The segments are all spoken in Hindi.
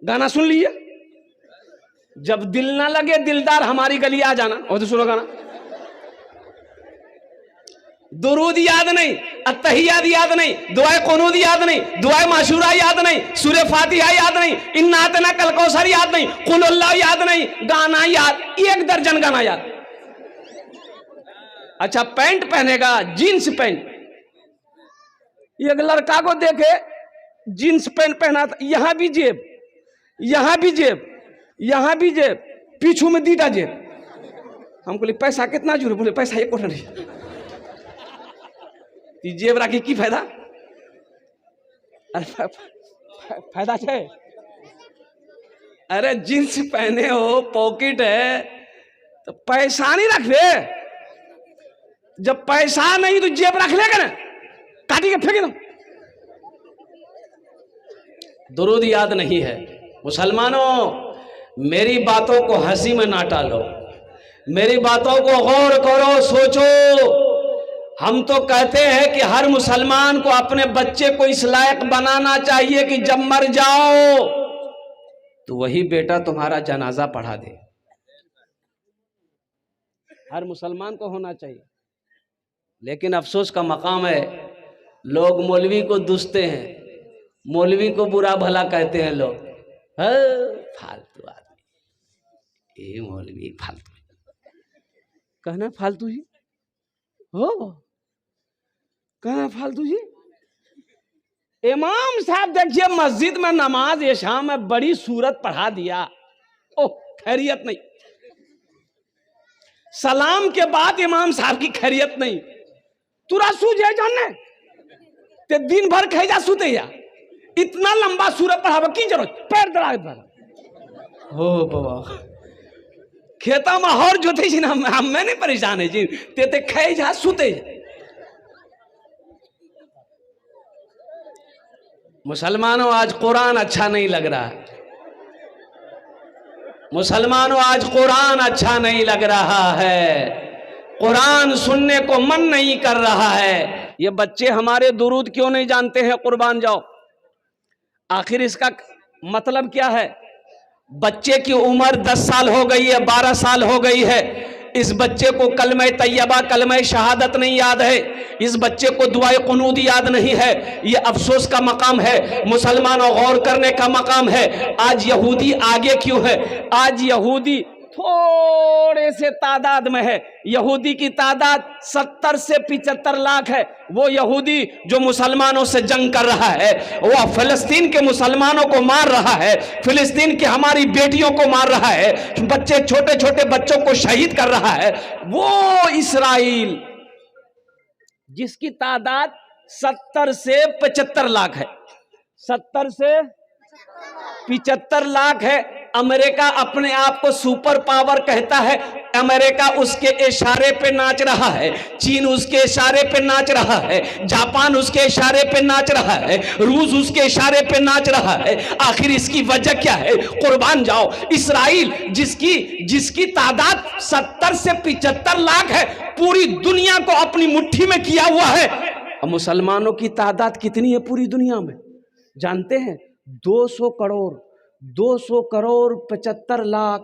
गाना सुन लीजिए, जब दिल ना लगे दिलदार हमारी गली आ जाना। और तो सुनो गाना, दुरूद याद नहीं, अत्तहियात याद नहीं, दुआए कुनूद याद नहीं, दुआए माशूरा याद नहीं, सूरह फातिहा याद नहीं, इन्ना अतना कल कौसर याद नहीं, कुल अल्लाह याद नहीं, गाना याद 1 दर्जन गाना याद। अच्छा पैंट पहनेगा, जींस पैंट, एक लड़का को देखे जींस पैंट पहना था, यहां भी जेब, यहां भी जेब, यहां भी जेब, पीछू में दीटा जेब। हम बोले पैसा कितना जुड़े? बोले पैसा 1 कोटा नहीं। जेब राखी की फायदा? अरे फायदा है। अरे जींस पहने हो, पॉकेट है, तो पैसा नहीं रख ले। जब पैसा नहीं तो जेब रख लेगा ना, काटी के फेंक दो। दुरूद याद नहीं है। मुसलमानों, मेरी बातों को हंसी में ना टालो, मेरी बातों को गौर करो, सोचो। हम तो कहते हैं कि हर मुसलमान को अपने बच्चे को इस लायक बनाना चाहिए कि जब मर जाओ तो वही बेटा तुम्हारा जनाजा पढ़ा दे। हर मुसलमान को होना चाहिए। लेकिन अफसोस का मकाम है, लोग मौलवी को दुसते हैं, मौलवी को बुरा भला कहते हैं लोग। फालतू आदमी, ये मौलवी फालतू, कहना फालतू जी हो, कहना फालतू जी। इमाम साहब देखिए मस्जिद में नमाज इशा में बड़ी सूरत पढ़ा दिया, ओह खैरियत नहीं। सलाम के बाद इमाम साहब की खैरियत नहीं। तुरा सूझे जानने ते दिन भर कहे जा सूते या, इतना लंबा सूरत पढ़ावा की जरूरत? पैर दड़ा हो बाबा, खेता में हर जोते जी ना, मैं नहीं परेशान है जी, ते खाए जा सूते जा। मुसलमानों आज कुरान अच्छा नहीं लग रहा है, मुसलमानों आज कुरान अच्छा नहीं लग रहा है, कुरान सुनने को मन नहीं कर रहा है। ये बच्चे हमारे दुरूद क्यों नहीं जानते हैं? कुर्बान जाओ, आखिर इसका मतलब क्या है? बच्चे की उम्र 10 साल हो गई है, 12 साल हो गई है, इस बच्चे को कलमे तैयबा, कलमे शहादत नहीं याद है, इस बच्चे को दुआए कुनूद याद नहीं है। ये अफसोस का मकाम है, मुसलमानों गौर करने का मकाम है। आज यहूदी आगे क्यों है? आज यहूदी थोड़े से तादाद में है, यहूदी की तादाद 70 से 75 लाख है। वो यहूदी जो मुसलमानों से जंग कर रहा है, वो फिलिस्तीन के मुसलमानों को मार रहा है, फिलिस्तीन की हमारी बेटियों को मार रहा है, बच्चे छोटे छोटे बच्चों को शहीद कर रहा है। वो इस्राइल जिसकी तादाद 70 से 75 लाख है, 70 से 75 लाख है। अमेरिका अपने आप को सुपर पावर कहता है, अमेरिका उसके इशारे पे नाच रहा है, चीन उसके इशारे पे नाच रहा है, जापान उसके इशारे पे नाच रहा है, रूस उसके इशारे पे नाच रहा है। आखिर इसकी वजह क्या है? कुर्बान जाओ, इस्राइल जिसकी तादाद 70 से 75 लाख है, पूरी दुनिया को अपनी मुट्ठी में किया हुआ है। अब मुसलमानों की तादाद कितनी है पूरी दुनिया में जानते हैं? 200 करोड़, 200 करोड़ 75 लाख,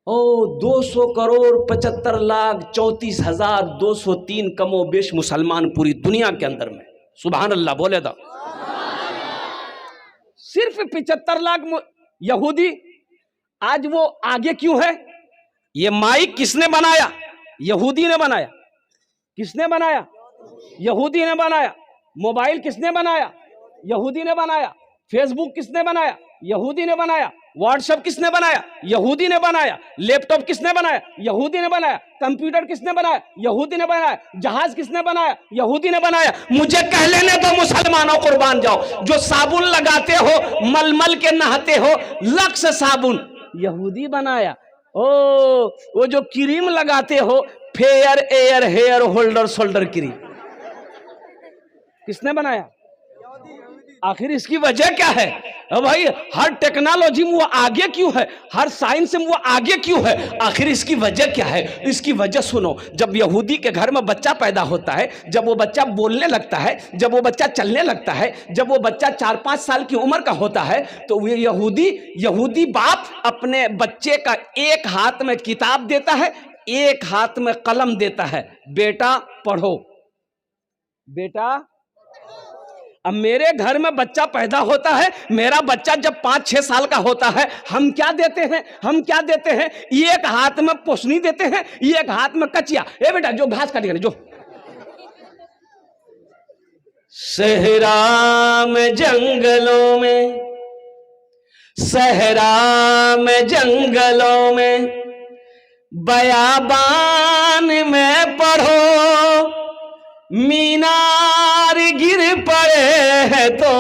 ओ 200 करोड़ 75 लाख 34,203 कमो बेश मुसलमान पूरी दुनिया के अंदर में। सुभान अल्लाह बोले दा। सिर्फ 75 लाख यहूदी। आज वो आगे क्यों है? ये माइक किसने बनाया? यहूदी ने बनाया। किसने बनाया? यहूदी ने बनाया। मोबाइल किसने बनाया? यहूदी ने बनाया। फेसबुक किसने बनाया? यहूदी ने बनाया। व्हाट्सएप किसने बनाया? यहूदी ने बनाया। लैपटॉप किसने बनाया? यहूदी ने बनाया। कंप्यूटर किसने बनाया? यहूदी ने बनाया। जहाज किसने बनाया? यहूदी ने बनाया। मुझे कह लेने दो मुसलमानों, कुर्बान जाओ, जो साबुन लगाते हो, मलमल के नहाते हो, लक्स साबुन यहूदी बनाया। ओ वो जो क्रीम लगाते हो, fair air hair holder shoulder cream, किसने बनाया? आखिर इसकी वजह क्या है? अब भाई हर टेक्नोलॉजी में वो आगे क्यों है, हर साइंस में वो आगे क्यों है? आखिर इसकी वजह क्या है? इसकी वजह सुनो। जब यहूदी के घर में बच्चा पैदा होता है, जब वो बच्चा बोलने लगता है, जब वो बच्चा चलने लगता है, जब वो बच्चा 4-5 साल की उम्र का होता है, तो वो यहूदी बाप अपने बच्चे का एक हाथ में किताब देता है, एक हाथ में कलम देता है, बेटा पढ़ो, बेटा। अब मेरे घर में बच्चा पैदा होता है, मेरा बच्चा जब 5-6 साल का होता है, हम क्या देते हैं? एक हाथ में पोसनी देते हैं, एक हाथ में कचिया। ए बेटा जो घास काट जो। सहरा में जंगलों में, सहरा में जंगलों में, बयाबान में पढ़ो, मीनार गिर पड़े हैं तो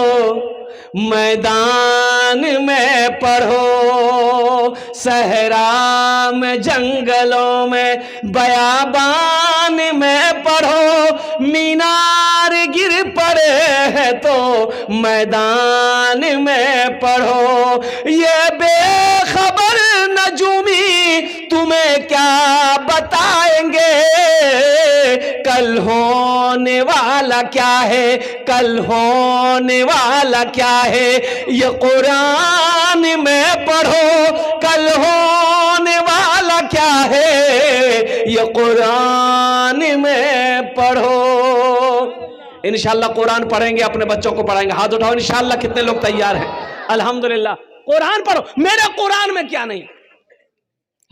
मैदान में पढ़ो। सहरा में जंगलों में, बयाबान में पढ़ो, मीनार गिर पड़े हैं तो मैदान में पढ़ो। ये बेखबर नजूमी तुम्हें क्या बताएंगे, कल होने वाला क्या है, कल होने वाला क्या है। ये कुरान में पढ़ो, कल होने वाला क्या है, ये कुरान में पढ़ो। इंशाअल्लाह कुरान पढ़ेंगे, अपने बच्चों को पढ़ाएंगे। हाथ उठाओ इंशाअल्लाह। कितने लोग तैयार हैं? अल्हम्दुलिल्लाह। कुरान पढ़ो। मेरे कुरान में क्या नहीं?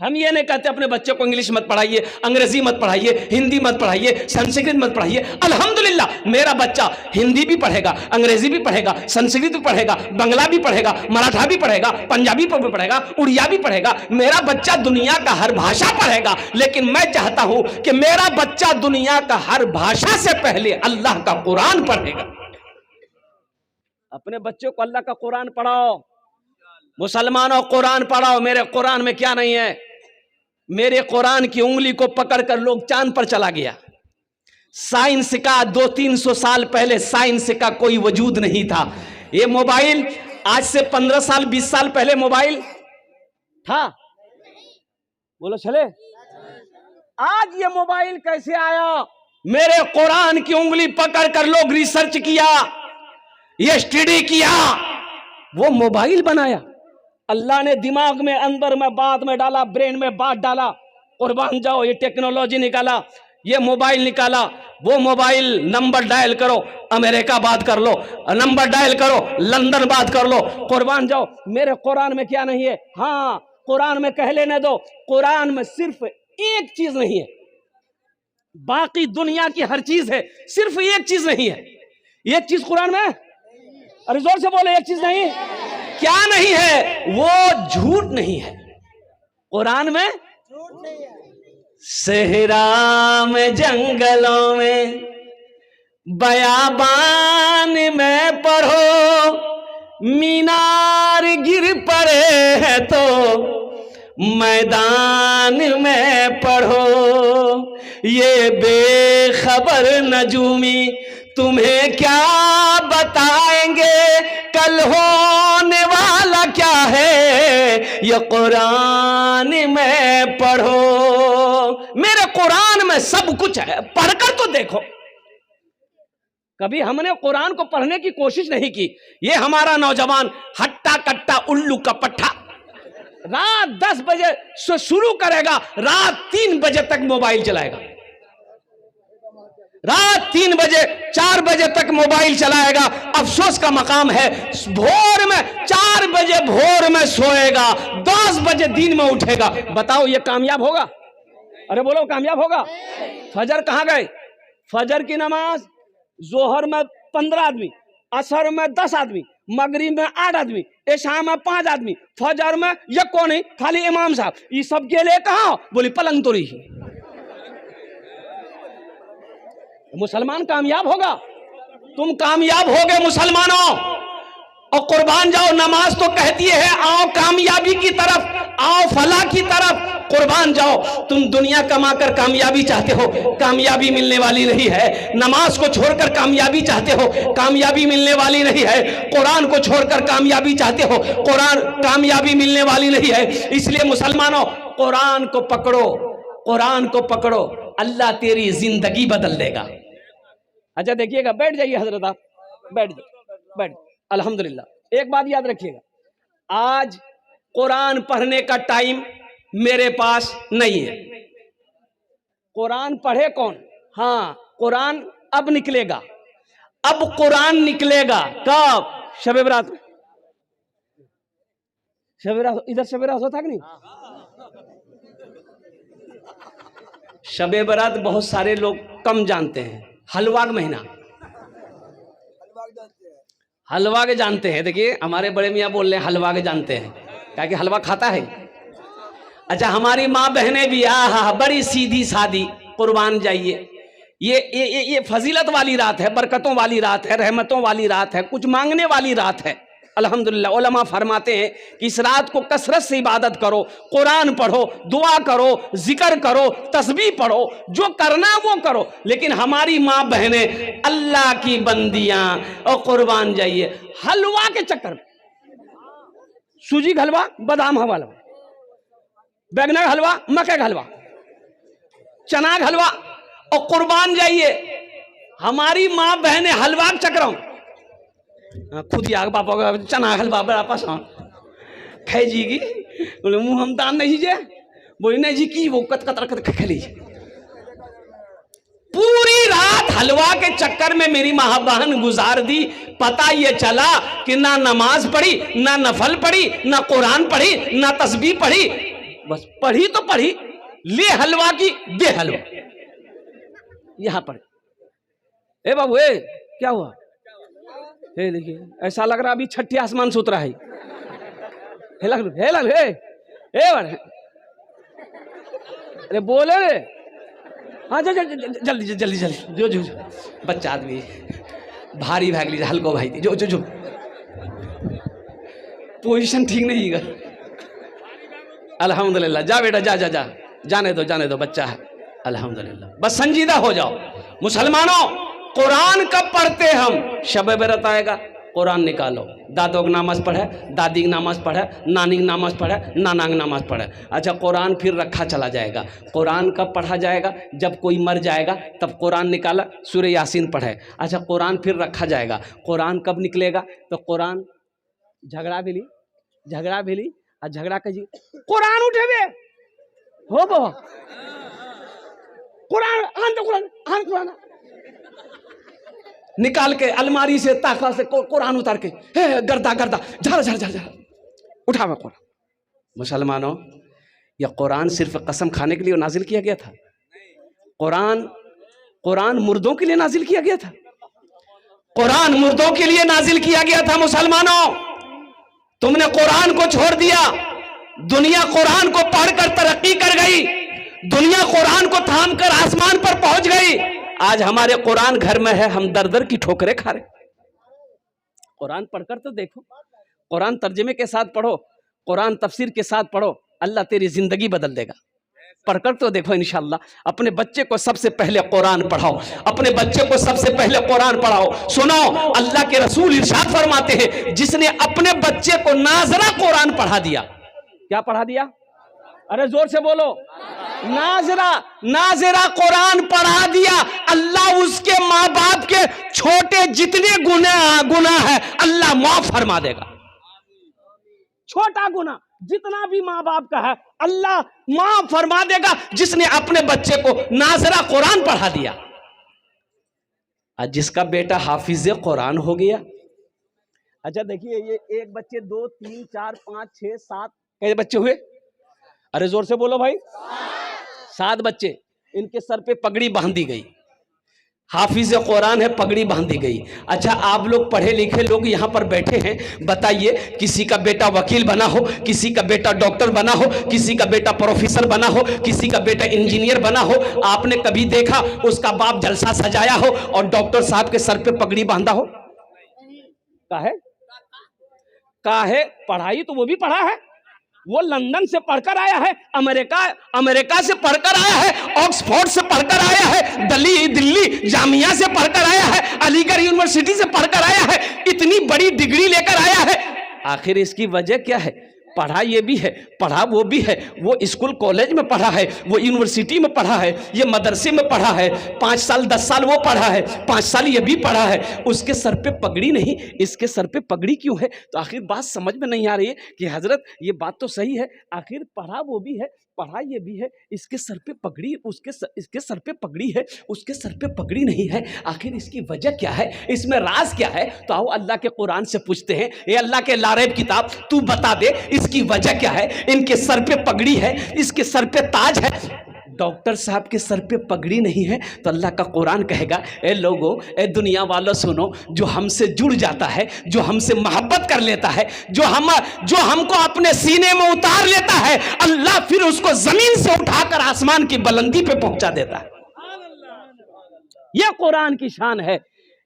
हम ये नहीं कहते अपने बच्चे को इंग्लिश मत पढ़ाइए, अंग्रेजी मत पढ़ाइए, हिंदी मत पढ़ाइए, संस्कृत मत पढ़ाइए। अल्हम्दुलिल्लाह मेरा बच्चा हिंदी भी पढ़ेगा, अंग्रेजी भी पढ़ेगा, संस्कृत भी पढ़ेगा, बंगला भी पढ़ेगा, मराठा भी पढ़ेगा, पंजाबी भी पढ़ेगा, उड़िया भी पढ़ेगा। मेरा बच्चा दुनिया का हर भाषा पढ़ेगा। लेकिन मैं चाहता हूं कि मेरा बच्चा दुनिया का हर भाषा से पहले अल्लाह का कुरान पढ़ेगा। अपने बच्चों को अल्लाह का कुरान पढ़ाओ। मुसलमानों कुरान पढ़ाओ। मेरे कुरान में क्या नहीं है? मेरे कुरान की उंगली को पकड़कर लोग चांद पर चला गया। साइंस का 200-300 साल पहले साइंस का कोई वजूद नहीं था। ये मोबाइल आज से 15 साल 20 साल पहले मोबाइल था? बोलो चले। आज ये मोबाइल कैसे आया? मेरे कुरान की उंगली पकड़कर लोग रिसर्च किया, ये स्टडी किया, वो मोबाइल बनाया। अल्लाह ने दिमाग में, अंदर में, बात में डाला, ब्रेन में बात डाला। कुर्बान जाओ, ये टेक्नोलॉजी निकाला, ये मोबाइल निकाला। वो मोबाइल नंबर डायल करो, अमेरिका बात कर लो, नंबर डायल करो, लंदन बात कर लो। कुर्बान जाओ, मेरे कुरान में क्या नहीं है? हाँ, कुरान में कह लेने दो, कुरान में सिर्फ एक चीज नहीं है, बाकी दुनिया की हर चीज है, सिर्फ एक चीज नहीं है। एक चीज कुरान में, अरे जोर से बोले, एक चीज नहीं। क्या नहीं है? वो झूठ नहीं है। कुरान में झूठ नहीं है। सहरा में जंगलों में, बयाबान में पढ़ो, मीनार गिर पड़े हैं तो मैदान में पढ़ो। ये बेखबर नजूमी तुम्हें क्या बताएंगे, कल होने वाला क्या है, ये कुरान में पढ़ो। मेरे कुरान में सब कुछ है, पढ़कर तो देखो। कभी हमने कुरान को पढ़ने की कोशिश नहीं की। ये हमारा नौजवान हट्टा कट्टा उल्लू का पट्टा रात 10 बजे से शुरू करेगा, रात 3 बजे तक मोबाइल चलाएगा, रात 3 बजे 4 बजे तक मोबाइल चलाएगा। अफसोस का मकाम है, भोर में 4 बजे भोर में सोएगा, 10 बजे दिन में उठेगा। बताओ ये कामयाब होगा? अरे बोलो कामयाब होगा? फजर कहां गए? फजर की नमाज जोहर में 15 आदमी, असर में 10 आदमी, मगरिब में 8 आदमी, इशा में 5 आदमी, फजर में ये कौन नहीं, खाली इमाम साहब। ये सब के लिए कहा? बोली पलंग तोड़ी। मुसलमान कामयाब होगा? तुम कामयाब होगे मुसलमानों। और कुर्बान जाओ। नमाज तो कहती है आओ कामयाबी की तरफ, आओ फलाह की तरफ, कुर्बान जाओ। तुम दुनिया कमाकर कामयाबी चाहते हो, कामयाबी मिलने वाली नहीं है। नमाज को छोड़कर कामयाबी चाहते हो, कामयाबी मिलने वाली नहीं है। कुरान को छोड़कर कामयाबी चाहते हो, कुरान कामयाबी मिलने वाली नहीं है। इसलिए मुसलमानों, कुरान को पकड़ो, कुरान को पकड़ो, अल्लाह तेरी जिंदगी बदल देगा। अच्छा देखिएगा, बैठ जाइए हजरत, आप बैठ जाइए, बैठ। अल्हम्दुलिल्लाह, एक बात याद रखिएगा, आज कुरान पढ़ने का टाइम मेरे पास नहीं है। कुरान पढ़े कौन? हाँ, कुरान अब निकलेगा, अब कुरान निकलेगा कब? शब बरात में। शब बरात इधर शब बरात होता कि नहीं? शब बरात बहुत सारे लोग कम जानते हैं। हलवा का महीना, हलवा के जानते हैं। देखिए हमारे बड़े मियाँ बोल रहे हैं हलवा के जानते हैं, क्या कि हलवा खाता है। अच्छा, हमारी माँ बहनें भी बड़ी सीधी सादी, कुर्बान जाइए। ये फजीलत वाली रात है, बरकतों वाली रात है, रहमतों वाली रात है, कुछ मांगने वाली रात है। अल्हम्दुलिल्लाह, उलमा फरमाते हैं कि इस रात को कसरत से इबादत करो, कुरान पढ़ो, दुआ करो, जिक्र करो, तस्बीह पढ़ो, जो करना वो करो। लेकिन हमारी माँ बहनें अल्लाह की बंदियां और कुर्बान जाइए हलवा के चक्कर में, सूजी का हलवा, बादाम का हलवा, बैंगन का हलवा, मक्के का हलवा, चना का हलवा, और कुर्बान जाइए। हमारी माँ बहनें हलवा के चक्कर में खुद ही आग पापा का चना हलवा बड़ा पसंद खाई जी की, बोले मुँह हम दान नहीं जे, बोले नहीं जी की वो कत कतर कत खा लीजिए। पूरी रात हलवा के चक्कर में मेरी माँ बहन गुजार दी। पता ये चला कि ना नमाज पढ़ी, ना नफल पढ़ी, ना कुरान पढ़ी, ना तस्बीह पढ़ी, बस पढ़ी तो पढ़ी, ले हलवा की दे हलवा। यहां पर ए बाबू, ए क्या हुआ? हे देखिए, ऐसा लग रहा अभी छठी आसमान से उतरा है। हे लग हे लग हे ए अरे बोले रे, हाँ जल्दी जल्दी जल्दी जो जो बच्चा आदमी भारी भाग लीजिए, हल्को भाई जो जो जो पोजीशन ठीक नहीं है। अल्हम्दुलिल्लाह, जा बेटा जा जा जा, जाने दो बच्चा है। अल्हम्दुलिल्लाह, बस संजीदा हो जाओ। मुसलमानों, कुरान कब पढ़ते हम? शब बरात आएगा, कुरान निकालो। दादों की नमाज पढ़े, दादी की नमाज पढ़े, नानी की नमाज पढ़े, नाना की नमाज पढ़े। अच्छा, कुरान फिर रखा चला जाएगा। कुरान कब पढ़ा जाएगा? जब कोई मर जाएगा तब कुरान निकाला, सूरह यासीन पढ़े। अच्छा, कुरान फिर रखा जाएगा। कुरान कब निकलेगा? तो कुरान झगड़ा भी ली और झगड़ा कर जी कुरान उठे हुए हो बो कुरान आन तो कुरान निकाल के अलमारी से ताका से कुरान उतार के गर्दा झर उठा हुआ कुरान। मुसलमानों, यह कुरान सिर्फ कसम खाने के लिए नाजिल किया गया था? कुरान मुर्दों के लिए नाजिल किया गया था? कुरान मुर्दों के लिए नाजिल किया गया था। मुसलमानों, तुमने कुरान को छोड़ दिया। दुनिया कुरान को पढ़कर तरक्की कर गई, दुनिया कुरान को थाम कर आसमान पर पहुंच गई। आज हमारे कुरान घर में है, हम दर दर की ठोकरें खा रहे। कुरान पढ़कर तो देखो, कुरान तर्जुमे के साथ पढ़ो, कुरान तफसीर के साथ पढ़ो, अल्लाह तेरी जिंदगी बदल देगा। पढ़कर तो देखो इंशाअल्लाह। अपने बच्चे को सबसे पहले कुरान पढ़ाओ, अपने बच्चे को सबसे पहले कुरान पढ़ाओ। सुनो, अल्लाह के रसूल इरशाद फरमाते हैं, जिसने अपने बच्चे को नाजरा कुरान पढ़ा दिया। क्या पढ़ा दिया? अरे जोर से बोलो, नाजरा कुरान पढ़ा दिया, अल्लाह उसके माँ बाप के छोटे जितने गुनाह है अल्लाह माफ फरमा देगा। छोटा गुनाह जितना भी माँ बाप का है अल्लाह माफ फरमा देगा, जिसने अपने बच्चे को नाजरा कुरान पढ़ा दिया। आज जिसका बेटा हाफिज कुरान हो गया। अच्छा देखिए, ये एक बच्चे, 2 3 4 5 6 7 कैसे बच्चे हुए? अरे जोर से बोलो भाई, 7 बच्चे। इनके सर पे पगड़ी बांधी गई, हाफिज कुरान है, पगड़ी बांधी गई। अच्छा, आप लोग पढ़े लिखे लोग यहाँ पर बैठे हैं, बताइए, किसी का बेटा वकील बना हो, किसी का बेटा डॉक्टर बना हो, किसी का बेटा प्रोफेसर बना हो, किसी का बेटा इंजीनियर बना हो, आपने कभी देखा उसका बाप जलसा सजाया हो और डॉक्टर साहब के सर पे पगड़ी बांधा हो? का है काहे पढ़ाई तो वो भी पढ़ा है, वो लंदन से पढ़कर आया है, अमेरिका से पढ़कर आया है, ऑक्सफोर्ड से पढ़कर आया है, दिल्ली जामिया से पढ़कर आया है, अलीगढ़ यूनिवर्सिटी से पढ़कर आया है, इतनी बड़ी डिग्री लेकर आया है। आखिर इसकी वजह क्या है? पढ़ा ये भी है, पढ़ा वो भी है, वो स्कूल कॉलेज में पढ़ा है, वो यूनिवर्सिटी में पढ़ा है, ये मदरसे में पढ़ा है, 5 साल 10 साल वो पढ़ा है, 5 साल ये भी पढ़ा है, उसके सर पे पगड़ी नहीं, इसके सर पे पगड़ी क्यों है? तो आखिर बात समझ में नहीं आ रही है कि हजरत ये बात तो सही है, आखिर पढ़ा वो भी है, पढ़ा ये भी है, इसके सर पे पगड़ी, इसके सर पे पगड़ी है, उसके सर पे पगड़ी नहीं है, आखिर इसकी वजह क्या है? इसमें राज क्या है? तो आओ अल्लाह के कुरान से पूछते हैं, ये अल्लाह के लारेब किताब, तू बता दे इसकी वजह क्या है? इनके सर पे पगड़ी है, इसके सर पे ताज है, डॉक्टर साहब के सर पे पगड़ी नहीं है, तो अल्लाह का कुरान कहेगा, ए लोगों, ए दुनिया वालों सुनो, जो हमसे जुड़ जाता है, जो हमसे मोहब्बत कर लेता है, जो हमको अपने सीने में उतार लेता है, अल्लाह फिर उसको जमीन से उठाकर आसमान की बुलंदी पे पहुंचा देता है। यह कुरान की शान है,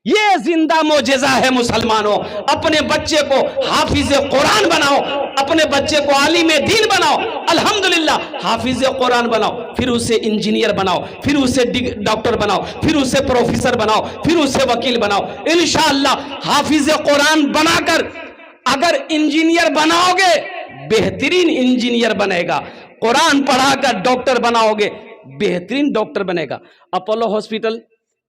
ये जिंदा मोजेजा है। मुसलमानों, अपने बच्चे को हाफिज कुरान बनाओ, अपने बच्चे को आलिम दीन बनाओ, अल्हम्दुलिल्लाह हाफिज कुरान बनाओ, फिर उसे इंजीनियर बनाओ, फिर उसे डॉक्टर बनाओ, फिर उसे प्रोफेसर बनाओ, फिर उसे वकील बनाओ। इंशाअल्लाह हाफिज कुरान बनाकर अगर इंजीनियर बनाओगे, बेहतरीन इंजीनियर बनेगा, कुरान पढ़ाकर डॉक्टर बनाओगे, बेहतरीन डॉक्टर बनेगा। अपोलो हॉस्पिटल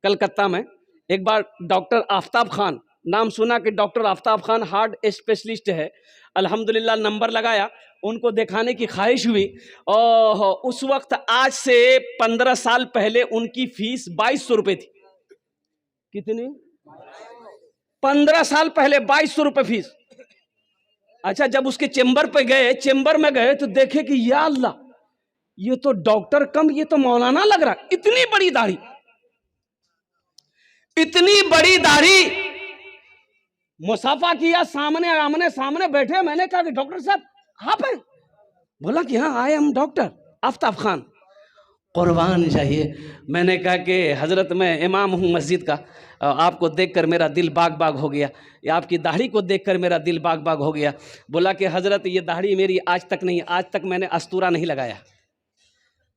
कलकत्ता में एक बार डॉक्टर आफ्ताब खान, नाम सुना कि doctor Aftab Khan heart specialist है, अल्हम्दुलिल्लाह नंबर लगाया, उनको दिखाने की ख्वाहिश हुई। और उस वक्त आज से 15 साल पहले उनकी फीस 2200 रुपये थी। कितनी? 15 साल पहले 2200 रुपये फीस। अच्छा, जब उसके चेंबर में गए तो देखे कि या अल्लाह, ये तो डॉक्टर कम, ये तो मौलाना लग रहा, इतनी बड़ी दाढ़ी, इतनी बड़ी दाढ़ी। मुसाफा किया, आमने सामने बैठे, मैंने कहा कि डॉक्टर साहब आप हैं? बोला कि हाँ, I am doctor Aftab Khan. कुर्बान चाहिए। मैंने कहा कि हजरत मैं इमाम हूँ मस्जिद का, आपको देखकर मेरा दिल बाग बाग हो गया, या आपकी दाढ़ी को देखकर मेरा दिल बाग बाग हो गया। बोला कि हजरत ये दाढ़ी मेरी आज तक नहीं, आज तक मैंने अस्तूरा नहीं लगाया।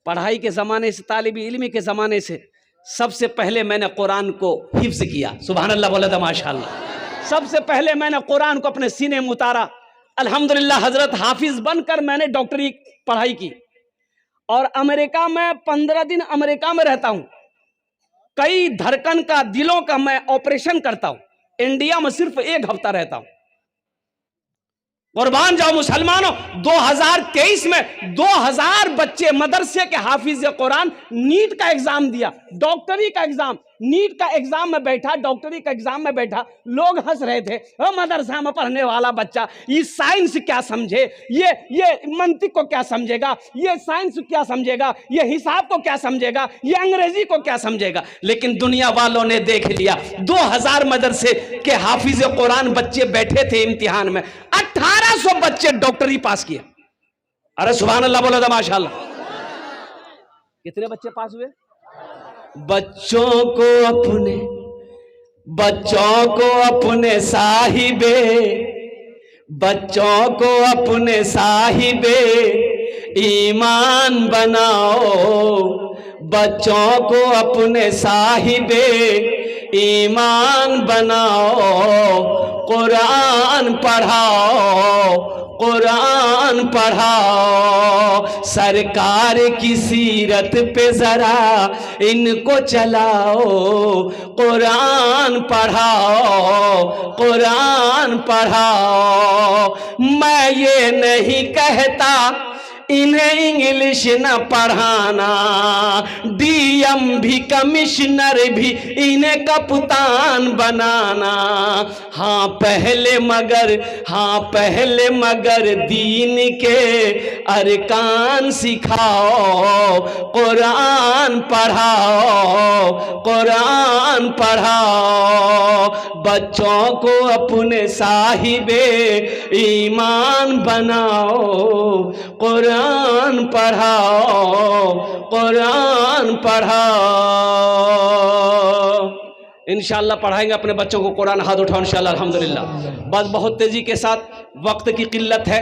पढ़ाई के ज़माने से, तालिबी इल्मी के ज़माने से सबसे पहले मैंने कुरान को हिफ्ज़ किया। सुभान अल्लाह, बोला था माशाअल्लाह। सबसे पहले मैंने कुरान को अपने सीने में उतारा। अल्हम्दुलिल्लाह हजरत हाफिज बनकर मैंने डॉक्टरी पढ़ाई की, और अमेरिका में 15 दिन अमेरिका में रहता हूं। कई धड़कन का, दिलों का मैं ऑपरेशन करता हूं। इंडिया में सिर्फ 1 हफ्ता रहता हूं। कुर्बान जाओ मुसलमानों, 2023 में 2000 बच्चे मदरसे के हाफिज कुरान नीट का एग्जाम दिया, डॉक्टरी का एग्जाम, नीट का एग्जाम में बैठा, डॉक्टरी का एग्जाम में बैठा, लोग हंस रहे थे, मदरसा में पढ़ने वाला बच्चा ये साइंस क्या समझे, ये मंतिक को क्या समझेगा, ये साइंस क्या समझेगा, ये हिसाब को क्या समझेगा, ये अंग्रेजी को क्या समझेगा। लेकिन दुनिया वालों ने देख लिया, 2000 मदरसे के हाफिज कुरान बच्चे बैठे थे इम्तिहान में, 1800 बच्चे डॉक्टरी पास किए। अरे सुभान अल्लाह, बोला था माशाअल्लाह। कितने बच्चे पास हुए? बच्चों को अपने साहिबे ईमान बनाओ, बच्चों को अपने साहिबे ईमान बनाओ, कुरान पढ़ाओ, सरकार की सीरत पे जरा इनको चलाओ, कुरान पढ़ाओ। मैं ये नहीं कहता इन्हें इंग्लिश न पढ़ाना, डीएम भी कमिश्नर भी इन्हें कप्तान बनाना। हाँ पहले मगर दीन के अरकान सिखाओ, कुरान पढ़ाओ, बच्चों को अपने साहिबे ईमान बनाओ, कुरान पढ़ाओ। इंशाअल्लाह पढ़ाएंगे अपने बच्चों को कुरान। हाथ उठाओ इंशाअल्लाह, अल्हम्दुलिल्लाह। बस बहुत तेज़ी के साथ, वक्त की किल्लत है,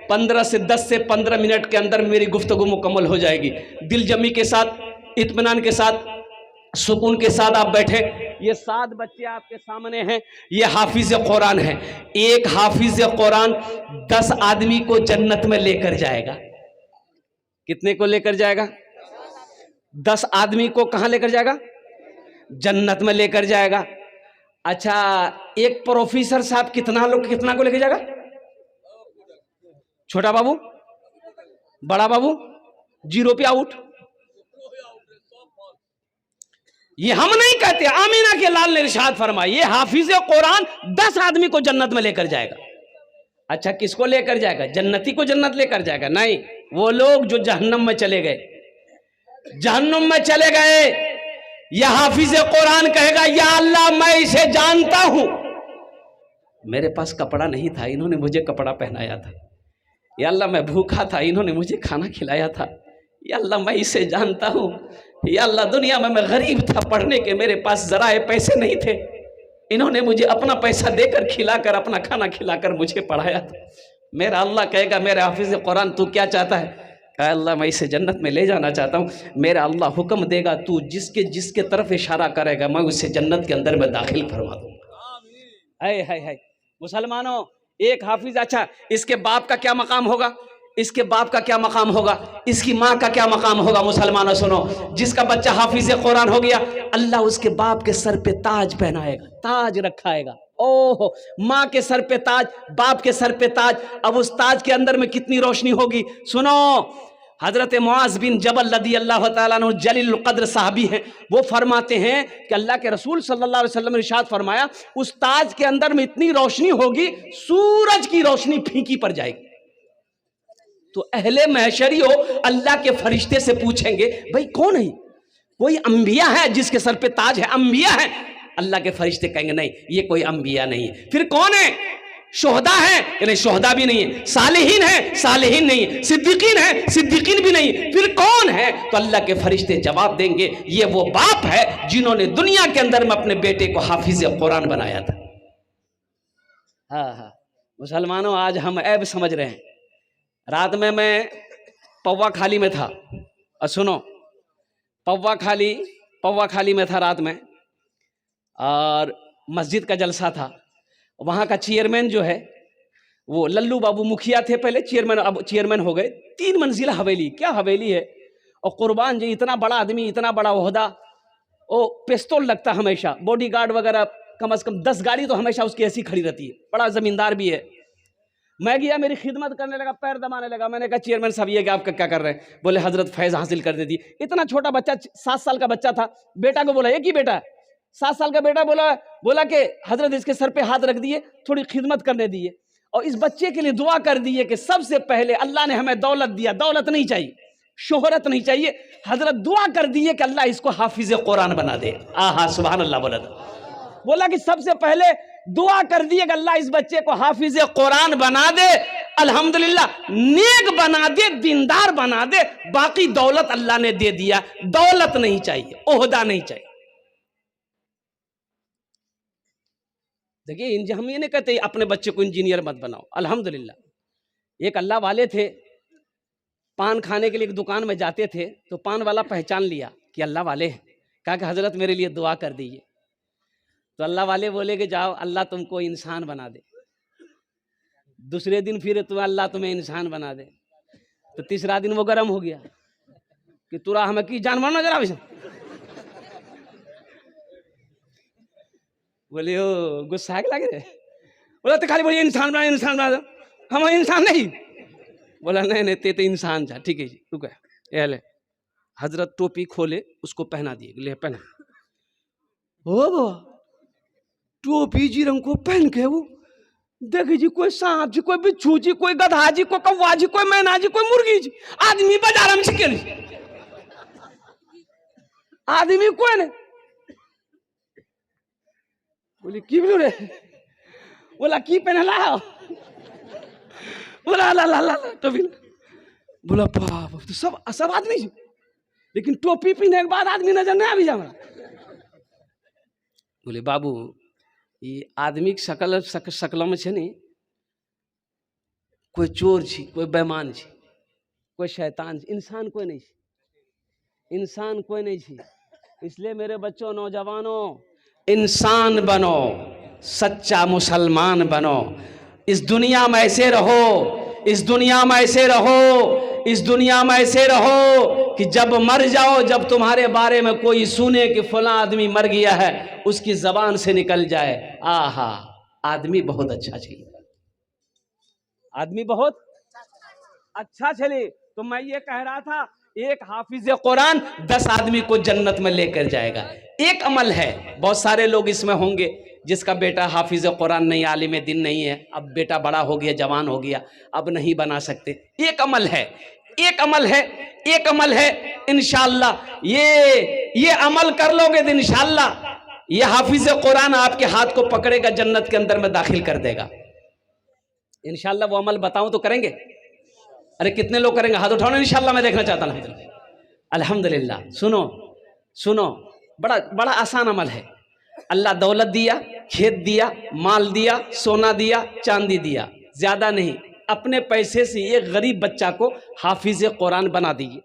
10 से 15 मिनट के अंदर मेरी गुफ्तगू मुकम्मल हो जाएगी। दिल जमी के साथ, इत्मीनान के साथ, सुकून के साथ आप बैठे। ये 7 बच्चे आपके सामने हैं, ये हाफिज कुरान है। एक हाफिज कुरान 10 आदमी को जन्नत में लेकर जाएगा। कितने को लेकर जाएगा? 10 आदमी को कहां लेकर जाएगा? जन्नत में लेकर जाएगा। अच्छा, एक प्रोफेसर साहब कितना को लेकर जाएगा? छोटा बाबू, बड़ा बाबू, 0 पे आउट। ये हम नहीं कहते, आमीना के लाल ने इरशाद फरमाया, ये हाफिज कुरान 10 आदमी को जन्नत में लेकर जाएगा। अच्छा, किसको लेकर जाएगा? जन्नती को जन्नत लेकर जाएगा? नहीं, वो लोग जो जहन्नम में चले गए, जहन्नम में चले गए, यह हाफिज कुरान कहेगा, या अल्लाह मैं इसे जानता हूं, मेरे पास कपड़ा नहीं था, इन्होंने मुझे कपड़ा पहनाया था। या अल्लाह मैं भूखा था, इन्होंने मुझे खाना खिलाया था। या अल्लाह मैं इसे जानता हूं, या अल्लाह दुनिया में मैं गरीब था, पढ़ने के मेरे पास जराए पैसे नहीं थे, इन्होंने मुझे अपना पैसा देकर खिलाकर, अपना खाना खिलाकर मुझे पढ़ाया था। मेरा अल्लाह कहेगा, मेरे हाफिज कुरान तू क्या चाहता है? कहा, अल्लाह मैं इसे जन्नत में ले जाना चाहता हूँ। मेरा अल्लाह हुक्म देगा, तू जिसके तरफ इशारा करेगा मैं उसे जन्नत के अंदर में दाखिल फरमा दूंगा। हाय मुसलमानों, एक हाफिज। अच्छा, इसके बाप का क्या मकाम होगा? इसके बाप का क्या मकाम होगा? इसकी माँ का क्या मकाम होगा? मुसलमानों सुनो, जिसका बच्चा हाफिज कुरान हो गया, अल्लाह उसके बाप के सर पे ताज पहनाएगा, ताज रखाएगा। ओहो, माँ के सर पे ताज, बाप के सर पे ताज। अब उस ताज के अंदर में कितनी रोशनी होगी? सुनो, हजरत मुआज बिन जबल रदी अल्लाह तआला अन्हु जलील कद्र साहबी हैं, वो फरमाते हैं कि अल्लाह के रसूल सल्लल्लाहु अलैहि वसल्लम ने इरशाद फरमाया, उस ताज के अंदर में इतनी रोशनी होगी, सूरज की रोशनी फीकी पड़ जाएगी। तो अहले महशरियो अल्लाह के फरिश्ते से पूछेंगे, भाई कौन है? कोई अंबिया है जिसके सर पे ताज है? अंबिया है? अल्लाह के फरिश्ते कहेंगे, नहीं, ये कोई अंबिया नहीं है। फिर कौन है? शोहदा है? नहीं, शोहदा भी नहीं है। सालिहीन है? सालिहीन नहीं है। सिद्दीकीन है? सिद्दीकीन भी नहीं। फिर कौन है? तो अल्लाह के फरिश्ते जवाब देंगे, ये वो बाप है जिन्होंने दुनिया के अंदर में अपने बेटे को हाफिज कुरान बनाया था। हाँ, मुसलमानों, आज हम ऐब समझ रहे हैं। रात में मैं पौवा खाली में था, और सुनो, पौवा खाली में था रात में, और मस्जिद का जलसा था। वहाँ का चेयरमैन जो है, वो लल्लू बाबू मुखिया थे पहले, चेयरमैन, अब चेयरमैन हो गए। 3 मंजिला हवेली, क्या हवेली है! और कुर्बान जी, इतना बड़ा आदमी, इतना बड़ा ओहदा, वो पिस्तौल लगता हमेशा, बॉडीगार्ड वगैरह, कम से कम 10 गाड़ी तो हमेशा उसकी ऐसी खड़ी रहती है। बड़ा जमींदार भी है। मैं गया, मेरी खिदमत करने लगा, पैर दबाने लगा। मैंने कहा, चेयरमैन साहब ये कि आप क्या कर रहे हैं? बोले, हजरत फैज़ हासिल कर देती। इतना छोटा बच्चा, 7 साल का बच्चा था। बेटा को बोला, एक ही बेटा है, 7 साल का बेटा। बोला कि हजरत इसके सर पे हाथ रख दिए, थोड़ी खिदमत करने दिए, और इस बच्चे के लिए दुआ कर दिए कि सबसे पहले अल्लाह ने हमें दौलत दिया, दौलत नहीं चाहिए, शोहरत नहीं चाहिए। हजरत दुआ कर दिए कि अल्लाह इसको हाफिज कुरान बना दे। आहा, सुभान अल्लाह। बोला कि सबसे पहले दुआ कर दिए कि अल्लाह इस बच्चे को हाफिज कुरान बना दे, अल्हम्दुलिल्लाह, नेक बना दे, दीनदार बना दे। बाकी दौलत अल्लाह ने दे दिया, दौलत नहीं चाहिए, ओहदा नहीं चाहिए। देखिए, हम ये नहीं कहते अपने बच्चे को इंजीनियर मत बनाओ, अल्हम्दुलिल्लाह। एक अल्लाह वाले थे, पान खाने के लिए एक दुकान में जाते थे, तो पान वाला पहचान लिया कि अल्लाह वाले हैं। कहा कि हजरत मेरे लिए दुआ कर दीजिए। तो अल्लाह वाले बोले कि जाओ, अल्लाह तुमको इंसान बना दे। दूसरे दिन फिर तो अल्लाह तुम्हें इंसान बना दे। तो तीसरा दिन वो गर्म हो गया कि तुरा हमें की जानवर नजर आवे। बोले, ओ गुस्सा लगे रे। बोला, तो खाली बोलिए इंसान बना, इंसान बना, हम इंसान नहीं। बोला, नहीं ते तो इंसान था। ठीक है जी, रुक गया। ले हजरत टोपी खोले, उसको पहना दिए, ले पहना। ओ टोपी जी रंग को पहन के वो देखी जी, कोई सांप जी, कोई बिच्छू जी, कोई गधा जी, कोई कौवा जी, कोई मैना जी, कोई मुर्गी जी। आदमी बाजार में छिके, आदमी कोई नहीं। बोले, की बोलो रे? बोला, की पहनला? बोला, ला टोपी। बोला, बाप, तो सब आदमी जी, लेकिन टोपी पहनने के बाद आदमी नजर नहीं आ भी जा। बोले बाबू ये आदमी के शकल में छे नहीं, कोई चोर छी, कोई बेईमान छी, कोई शैतान छी, इंसान कोई नहीं छी, इंसान कोई नहीं छी। इसलिए मेरे बच्चों, नौजवानों, इंसान बनो, सच्चा मुसलमान बनो। इस दुनिया में ऐसे रहो, इस दुनिया में ऐसे रहो, इस दुनिया में ऐसे रहो कि जब मर जाओ, जब तुम्हारे बारे में कोई सुने कि फलां आदमी मर गया है, उसकी जबान से निकल जाए, आहा आदमी बहुत अच्छा चाहिए, आदमी बहुत अच्छा चले। तो मैं ये कह रहा था, एक हाफिज कुरान 10 आदमी को जन्नत में लेकर जाएगा। एक अमल है, बहुत सारे लोग इसमें होंगे जिसका बेटा हाफिज कुरान नहीं, आलिम दिन नहीं है, अब बेटा बड़ा हो गया, जवान हो गया, अब नहीं बना सकते। एक अमल है, एक अमल है, एक अमल है, इंशाअल्लाह ये अमल कर लोगे तो इंशाअल्लाह ये हाफिज कुरान आपके हाथ को पकड़ेगा, जन्नत के अंदर में दाखिल कर देगा इंशाअल्लाह। वो अमल बताऊं तो करेंगे? अरे कितने लोग करेंगे? हाथ उठाओ ना, इंशाअल्लाह मैं देखना चाहता हूं। अल्हम्दुलिल्लाह। सुनो सुनो, बड़ा बड़ा आसान अमल है। अल्लाह दौलत दिया, खेत दिया, माल दिया, सोना दिया, चांदी दिया, ज्यादा नहीं, अपने पैसे से एक गरीब बच्चा को हाफिज कुरान बना दीजिए।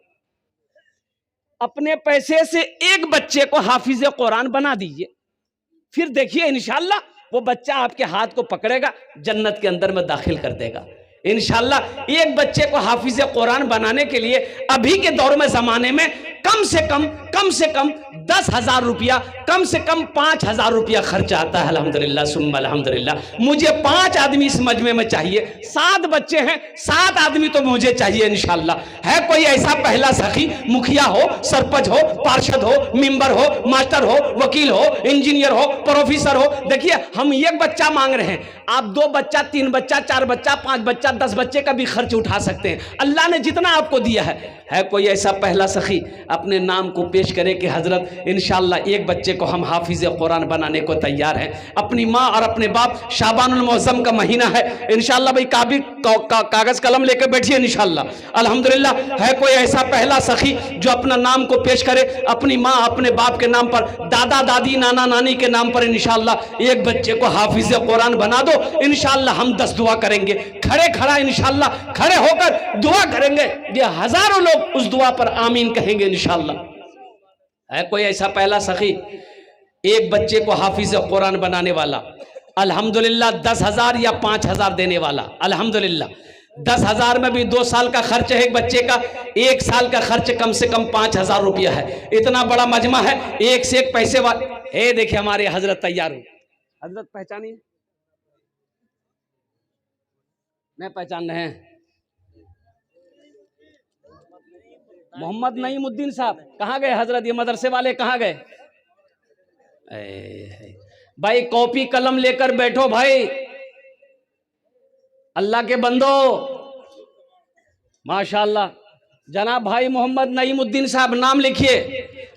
अपने पैसे से एक बच्चे को हाफिज कुरान बना दीजिए, फिर देखिए इंशाअल्लाह वो बच्चा आपके हाथ को पकड़ेगा, जन्नत के अंदर में दाखिल कर देगा इंशाअल्लाह। एक बच्चे को हाफिज कुरान बनाने के लिए अभी के दौर में, जमाने में कम से कम 10,000 रुपया, कम से कम 5,000 रुपया खर्च आता है। अल्हम्दुलिल्लाह सुम्मा अल्हम्दुलिल्लाह। मुझे 5 आदमी इस मजमे में चाहिए, 7 बच्चे हैं, 7 आदमी तो मुझे चाहिए इंशाअल्लाह। है कोई ऐसा पहला सखी, मुखिया हो, सरपंच हो, पार्षद हो, मेंबर हो, मास्टर हो, वकील हो, इंजीनियर हो, प्रोफेसर हो? देखिए हम एक बच्चा मांग रहे हैं, आप 2 बच्चा, 3 बच्चा, 4 बच्चा, 5 बच्चा, 10 बच्चे का भी खर्च उठा सकते हैं, अल्लाह ने जितना आपको दिया है। कोई ऐसा पहला सखी अपने नाम को पेश करे कि हजरत इंशाअल्लाह एक बच्चे को हम हाफिज कुरान बनाने को तैयार हैं। अपनी माँ और अपने बाप, शाबानुल मुअज़्ज़म का महीना है इंशाअल्लाह, भाई कागज कलम लेकर बैठिए इंशाअल्लाह। अल्हम्दुलिल्लाह। है कोई ऐसा पहला सखी जो अपना नाम को पेश करे, अपनी माँ अपने बाप के नाम पर, दादा दादी, नाना नानी के नाम पर इंशाअल्लाह एक बच्चे को हाफिज कुरान बना दो इंशाअल्लाह। हम 10 दुआ करेंगे, खड़ा इंशाअल्लाह, खड़े होकर दुआ करेंगे, ये हजारों लोग उस दुआ पर आमीन कहेंगे इंशाअल्लाह। है कोई ऐसा पहला सखी एक बच्चे को हाफिज कुरान बनाने वाला? अल्हम्दुलिल्लाह। 10,000 या 5,000 देने वाला? अल्हम्दुलिल्लाह। 10,000 में भी 2 साल का खर्च है एक बच्चे का, 1 साल का खर्च कम से कम 5,000 रुपया है। इतना बड़ा मजमा है, एक से एक पैसे वाले। देखिए हमारे हजरत तैयार हो। हजरत पहचानिए, नहीं पहचान रहे हैं? मोहम्मद नईमुद्दीन साहब कहाँ गए हजरत? ये मदरसे वाले कहाँ गए? भाई कॉपी कलम लेकर बैठो भाई, अल्लाह के बंदो, माशाअल्लाह। जनाब भाई मोहम्मद नईमुद्दीन साहब, नाम लिखिए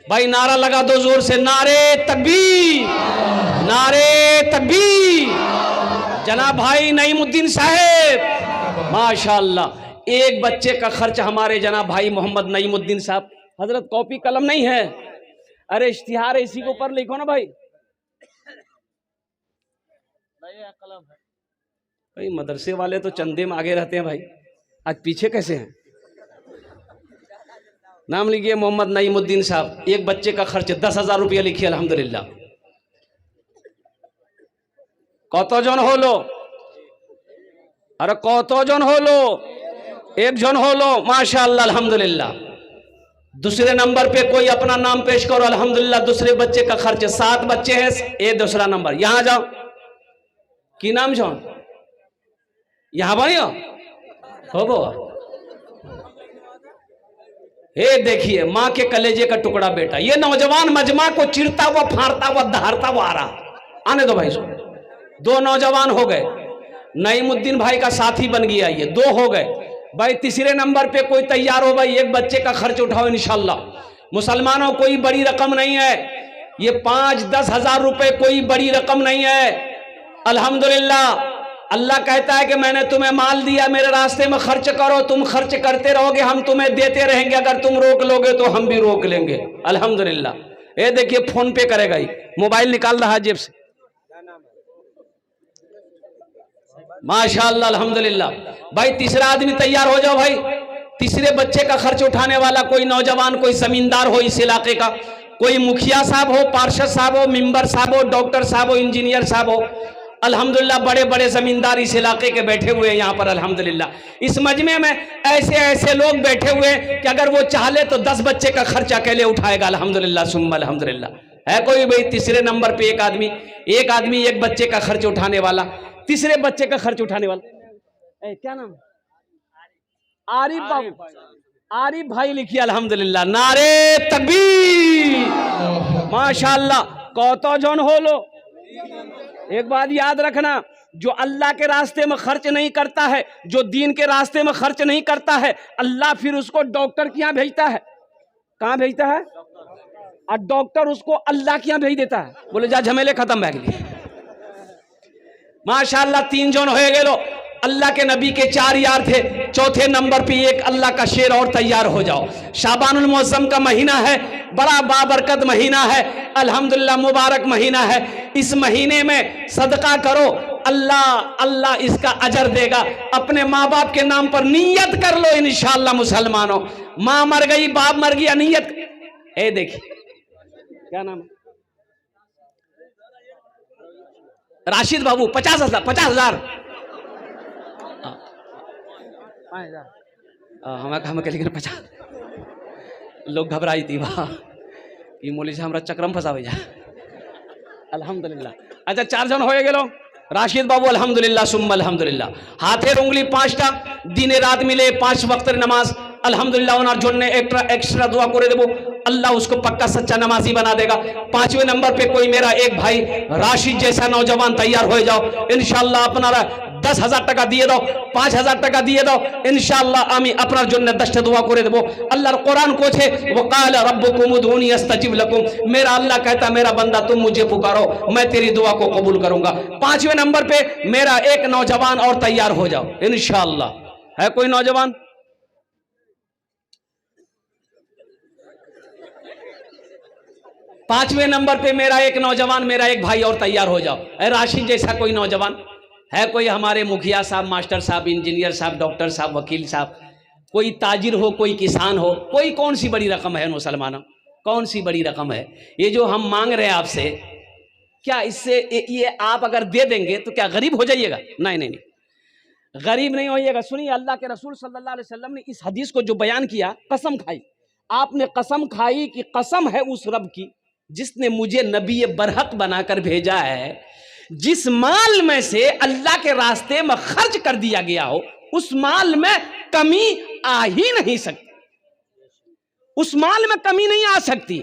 भाई, नारा लगा दो जोर से, नारे तकबीर, नारे तकबीर। जनाब भाई नईमुद्दीन साहब, माशाअल्लाह। एक बच्चे का खर्च हमारे जनाब भाई मोहम्मद नईमुद्दीन साहब। हजरत कॉपी कलम नहीं है? अरे इश्तिहार इसी के ऊपर लिखो ना भाई। कलम है भाई, मदरसे वाले तो चंदे में आगे रहते हैं भाई, आज पीछे कैसे हैं? नाम लिखिए मोहम्मद नईमुद्दीन साहब, एक बच्चे का खर्च 10,000 रुपया लिखिए अल्हम्दुलिल्लाह। कत जन होलो? अरे कत जन होलो? एक जन होलो, माशाअल्लाह अल्हम्दुलिल्लाह। दूसरे नंबर पे कोई अपना नाम पेश करो अल्हम्दुलिल्लाह। दूसरे बच्चे का खर्च, 7 बच्चे हैं, ये दूसरा नंबर। यहां जाओ, की नाम छो? यहां बनियो हो बो। देखिए माँ के कलेजे का टुकड़ा बेटा, ये नौजवान मजमा को चिरता हुआ, फाड़ता हुआ, दहाड़ता हुआ आ रहा। आने दो भाई इसको। 2 नौजवान हो गए, नईमुद्दीन भाई का साथी बन गया, ये 2 हो गए भाई। तीसरे नंबर पे कोई तैयार हो भाई, एक बच्चे का खर्च उठाओ इंशाअल्लाह। मुसलमानों कोई बड़ी रकम नहीं है, ये 5-10 हजार रुपए कोई बड़ी रकम नहीं है। अल्हम्दुलिल्लाह। अल्लाह कहता है कि मैंने तुम्हें माल दिया, मेरे रास्ते में खर्च करो, तुम खर्च करते रहोगे, हम तुम्हें देते रहेंगे, अगर तुम रोक लोगे तो हम भी रोक लेंगे। अल्हम्दुलिल्लाह। ये देखिए फोन पे करेगा ही, मोबाइल निकाल रहा है जेब से। माशाअल्लाह अल्हम्दुलिल्लाह। भाई तीसरा आदमी तैयार हो जाओ भाई। तीसरे बच्चे का खर्च उठाने वाला कोई नौजवान, कोई जमींदार हो इस इलाके का, कोई मुखिया साहब हो, पार्षद साहब हो, मेंबर साहब हो, डॉक्टर साहब हो, इंजीनियर साहब हो। अल्हम्दुलिल्लाह बड़े बड़े जमींदार इस इलाके के बैठे हुए हैं यहाँ पर अल्हम्दुलिल्लाह। इस मजमे में ऐसे ऐसे लोग बैठे हुए हैं कि अगर वो चाहे तो 10 बच्चे का खर्च अकेले उठाएगा अल्हम्दुलिल्लाह सुम्मा अल्हम्दुलिल्लाह। है कोई भाई तीसरे नंबर पे एक आदमी एक बच्चे का खर्च उठाने वाला, तीसरे बच्चे का खर्च उठाने वाला क्या नाम? आरिफ बाबू, आरिफ भाई लिखिए अल्हम्दुलिल्लाह। नारे तकबीर माशाअल्लाह। कौतो जौन हो लो। एक बात याद रखना, जो अल्लाह के रास्ते में खर्च नहीं करता है, जो दीन के रास्ते में खर्च नहीं करता है, अल्लाह फिर उसको डॉक्टर के यहाँ भेजता है। कहाँ भेजता है? और डॉक्टर उसको अल्लाह के यहाँ भेज देता है। बोले जा झमेले खत्म भाग लिए। माशाअल्लाह 3 जन हो गए लो। अल्लाह के नबी के 4 यार थे। चौथे नंबर पे एक अल्लाह का शेर और तैयार हो जाओ। शाबानुल मुअज्जम का महीना है, बड़ा बाबरकत महीना है अल्हम्दुलिल्लाह, मुबारक महीना है। इस महीने में सदका करो, अल्लाह अल्लाह इसका अजर देगा। अपने माँ बाप के नाम पर नियत कर लो इंशाअल्लाह मुसलमानों। माँ मर गई, बाप मर गया, नियत। ए देखिए क्या नाम है? राशिद बाबू 50,000 हम लेकिन 50 लोग घबराई थी वहाँ कि मोली से हमारा चक्रम फंसा जा अल्हम्दुलिल्लाह। अच्छा 4 जन हो गए। राशिद बाबू अल्हम्दुलिल्लाह सुम्मा अल्हम्दुलिल्लाह। हाथे उंगली 5टा, दिने रात मिले 5 वक्त नमाज अल्हम्दुलिल्लाह। ओनार जोड़ने एक्स्ट्रा दुआ करे देबो, अल्लाह उसको पक्का सच्चा नमाजी बना देगा। 5वें नंबर पे कोई मेरा एक भाई राशिद जैसा नौजवान तैयार हो जाओ इंशाअल्लाह। अपना 10,000 टाका दिए दो, 5,000 टाका दिए दो इंशाअल्लाह। आमी अपना जो दस्ट दुआ करे देबो। अल्लाह कुरान को छे वकाल रब्बुकुम उदूनी अस्तजिब लकुम। मेरा अल्लाह कहता मेरा बंदा तुम मुझे पुकारो, मैं तेरी दुआ को कबूल करूंगा। 5वें नंबर पे मेरा एक नौजवान और तैयार हो जाओ इंशाअल्लाह। है कोई नौजवान? पांचवें नंबर पे मेरा एक नौजवान, मेरा एक भाई और तैयार हो जाओ। राशिद जैसा कोई नौजवान है? कोई हमारे मुखिया साहब, मास्टर साहब, इंजीनियर साहब, डॉक्टर साहब, वकील साहब, कोई ताजिर हो, कोई किसान हो, कोई कौन सी बड़ी रकम है मुसलमानों? कौन सी बड़ी रकम है? ये जो हम मांग रहे हैं आपसे, क्या इससे ये आप अगर दे देंगे तो क्या गरीब हो जाइएगा? नहीं नहीं नहीं, गरीब नहीं होइएगा। सुनिए अल्लाह के रसूल सल्लल्लाहु अलैहि वसल्लम ने इस हदीस को जो बयान किया, कसम खाई, आपने कसम खाई कि कसम है उस रब की जिसने मुझे नबी बरहक बनाकर भेजा है, जिस माल में से अल्लाह के रास्ते में खर्च कर दिया गया हो उस माल में कमी आ ही नहीं सकती, उस माल में कमी नहीं आ सकती।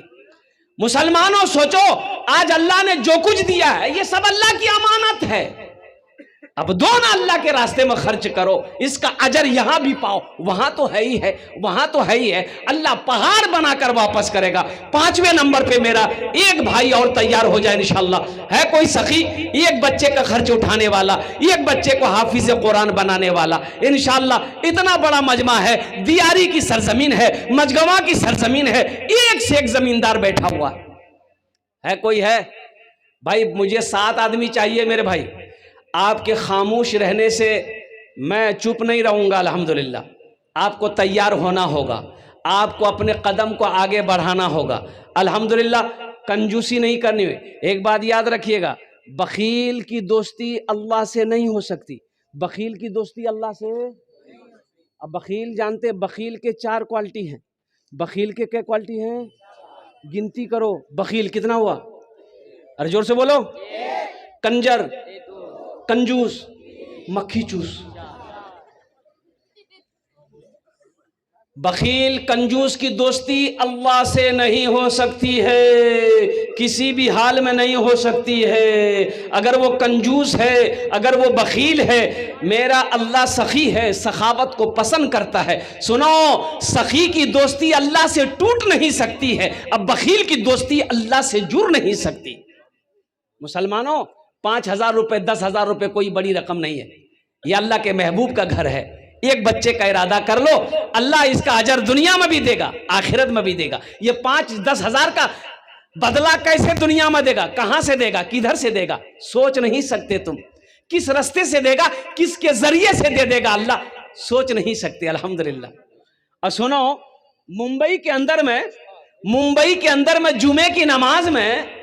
मुसलमानों सोचो, आज अल्लाह ने जो कुछ दिया है ये सब अल्लाह की अमानत है। अब दो ना अल्लाह के रास्ते में खर्च करो, इसका अजर यहां भी पाओ, वहां तो है ही है, वहां तो है ही है। अल्लाह पहाड़ बनाकर वापस करेगा। 5वें नंबर पे मेरा एक भाई और तैयार हो जाए इंशाअल्लाह। है कोई सखी एक बच्चे का खर्च उठाने वाला, एक बच्चे को हाफिज कुरान बनाने वाला इंशाअल्लाह। इतना बड़ा मजमा है, दियारी की सरजमीन है, मजगवा की सरजमीन है, एक से एक जमींदार बैठा हुआ है। कोई है भाई? मुझे 7 आदमी चाहिए मेरे भाई। आपके खामोश रहने से मैं चुप नहीं रहूंगा अल्हम्दुलिल्लाह। आपको तैयार होना होगा, आपको अपने कदम को आगे बढ़ाना होगा अल्हम्दुलिल्लाह। कंजूसी नहीं करनी हुई। एक बात याद रखिएगा, बखील की दोस्ती अल्लाह से नहीं हो सकती। बखील की दोस्ती अल्लाह से, अब बखील जानते, बखील के 4 क्वालिटी हैं। बखील के क्या क्वालिटी हैं? गिनती करो। बखील कितना हुआ? अरे जोर से बोलो। कंजर, कंजूस, मक्खी चूस। बखील कंजूस की दोस्ती अल्लाह से नहीं हो सकती है, किसी भी हाल में नहीं हो सकती है। अगर वो कंजूस है, अगर वो बखील है, मेरा अल्लाह सखी है, सखावत को पसंद करता है। सुनो, सखी की दोस्ती अल्लाह से टूट नहीं सकती है, अब बखील की दोस्ती अल्लाह से जुड़ नहीं सकती। मुसलमानों 5,000 रुपए, 10,000 रुपए कोई बड़ी रकम नहीं है। ये अल्लाह के महबूब का घर है। एक बच्चे का इरादा कर लो, अल्लाह इसका अजर दुनिया में भी देगा, आखिरत में भी देगा। ये 5-10 हज़ार का बदला कैसे दुनिया में देगा, कहां से देगा, किधर से देगा, सोच नहीं सकते तुम। किस रास्ते से देगा, किसके जरिए से दे देगा अल्लाह, सोच नहीं सकते। अल्हम्दुलिल्लाह। और सुनो, मुंबई के अंदर में जुमे की नमाज में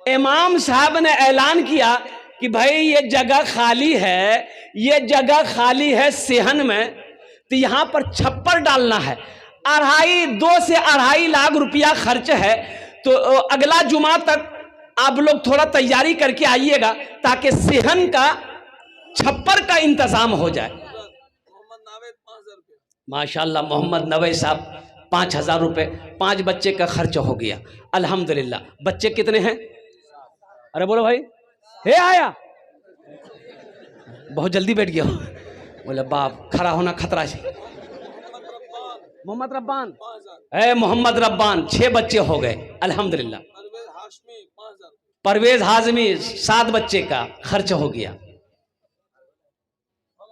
इमाम साहब ने ऐलान किया कि भाई ये जगह खाली है, ये जगह खाली है सेहन में, तो यहां पर छप्पर डालना है, 2 से 2.5 लाख रुपया खर्च है, तो अगला जुमा तक आप लोग थोड़ा तैयारी करके आइएगा ताकि सेहन का छप्पर का इंतजाम हो जाए। माशाल्लाह मोहम्मद नवे साहब 5,000 रुपये, 5 बच्चे का खर्च हो गया। अल्हम्दुलिल्लाह। बच्चे कितने हैं? अरे बोलो भाई, हे आया, बहुत जल्दी बैठ गया। बोले बाप, खड़ा होना खतरा है। मोहम्मद रब्बान, मोहम्मद रब्बान 6 बच्चे हो गए। अल्हम्दुलिल्लाह। परवेज हाजमी 7 बच्चे का खर्च हो गया।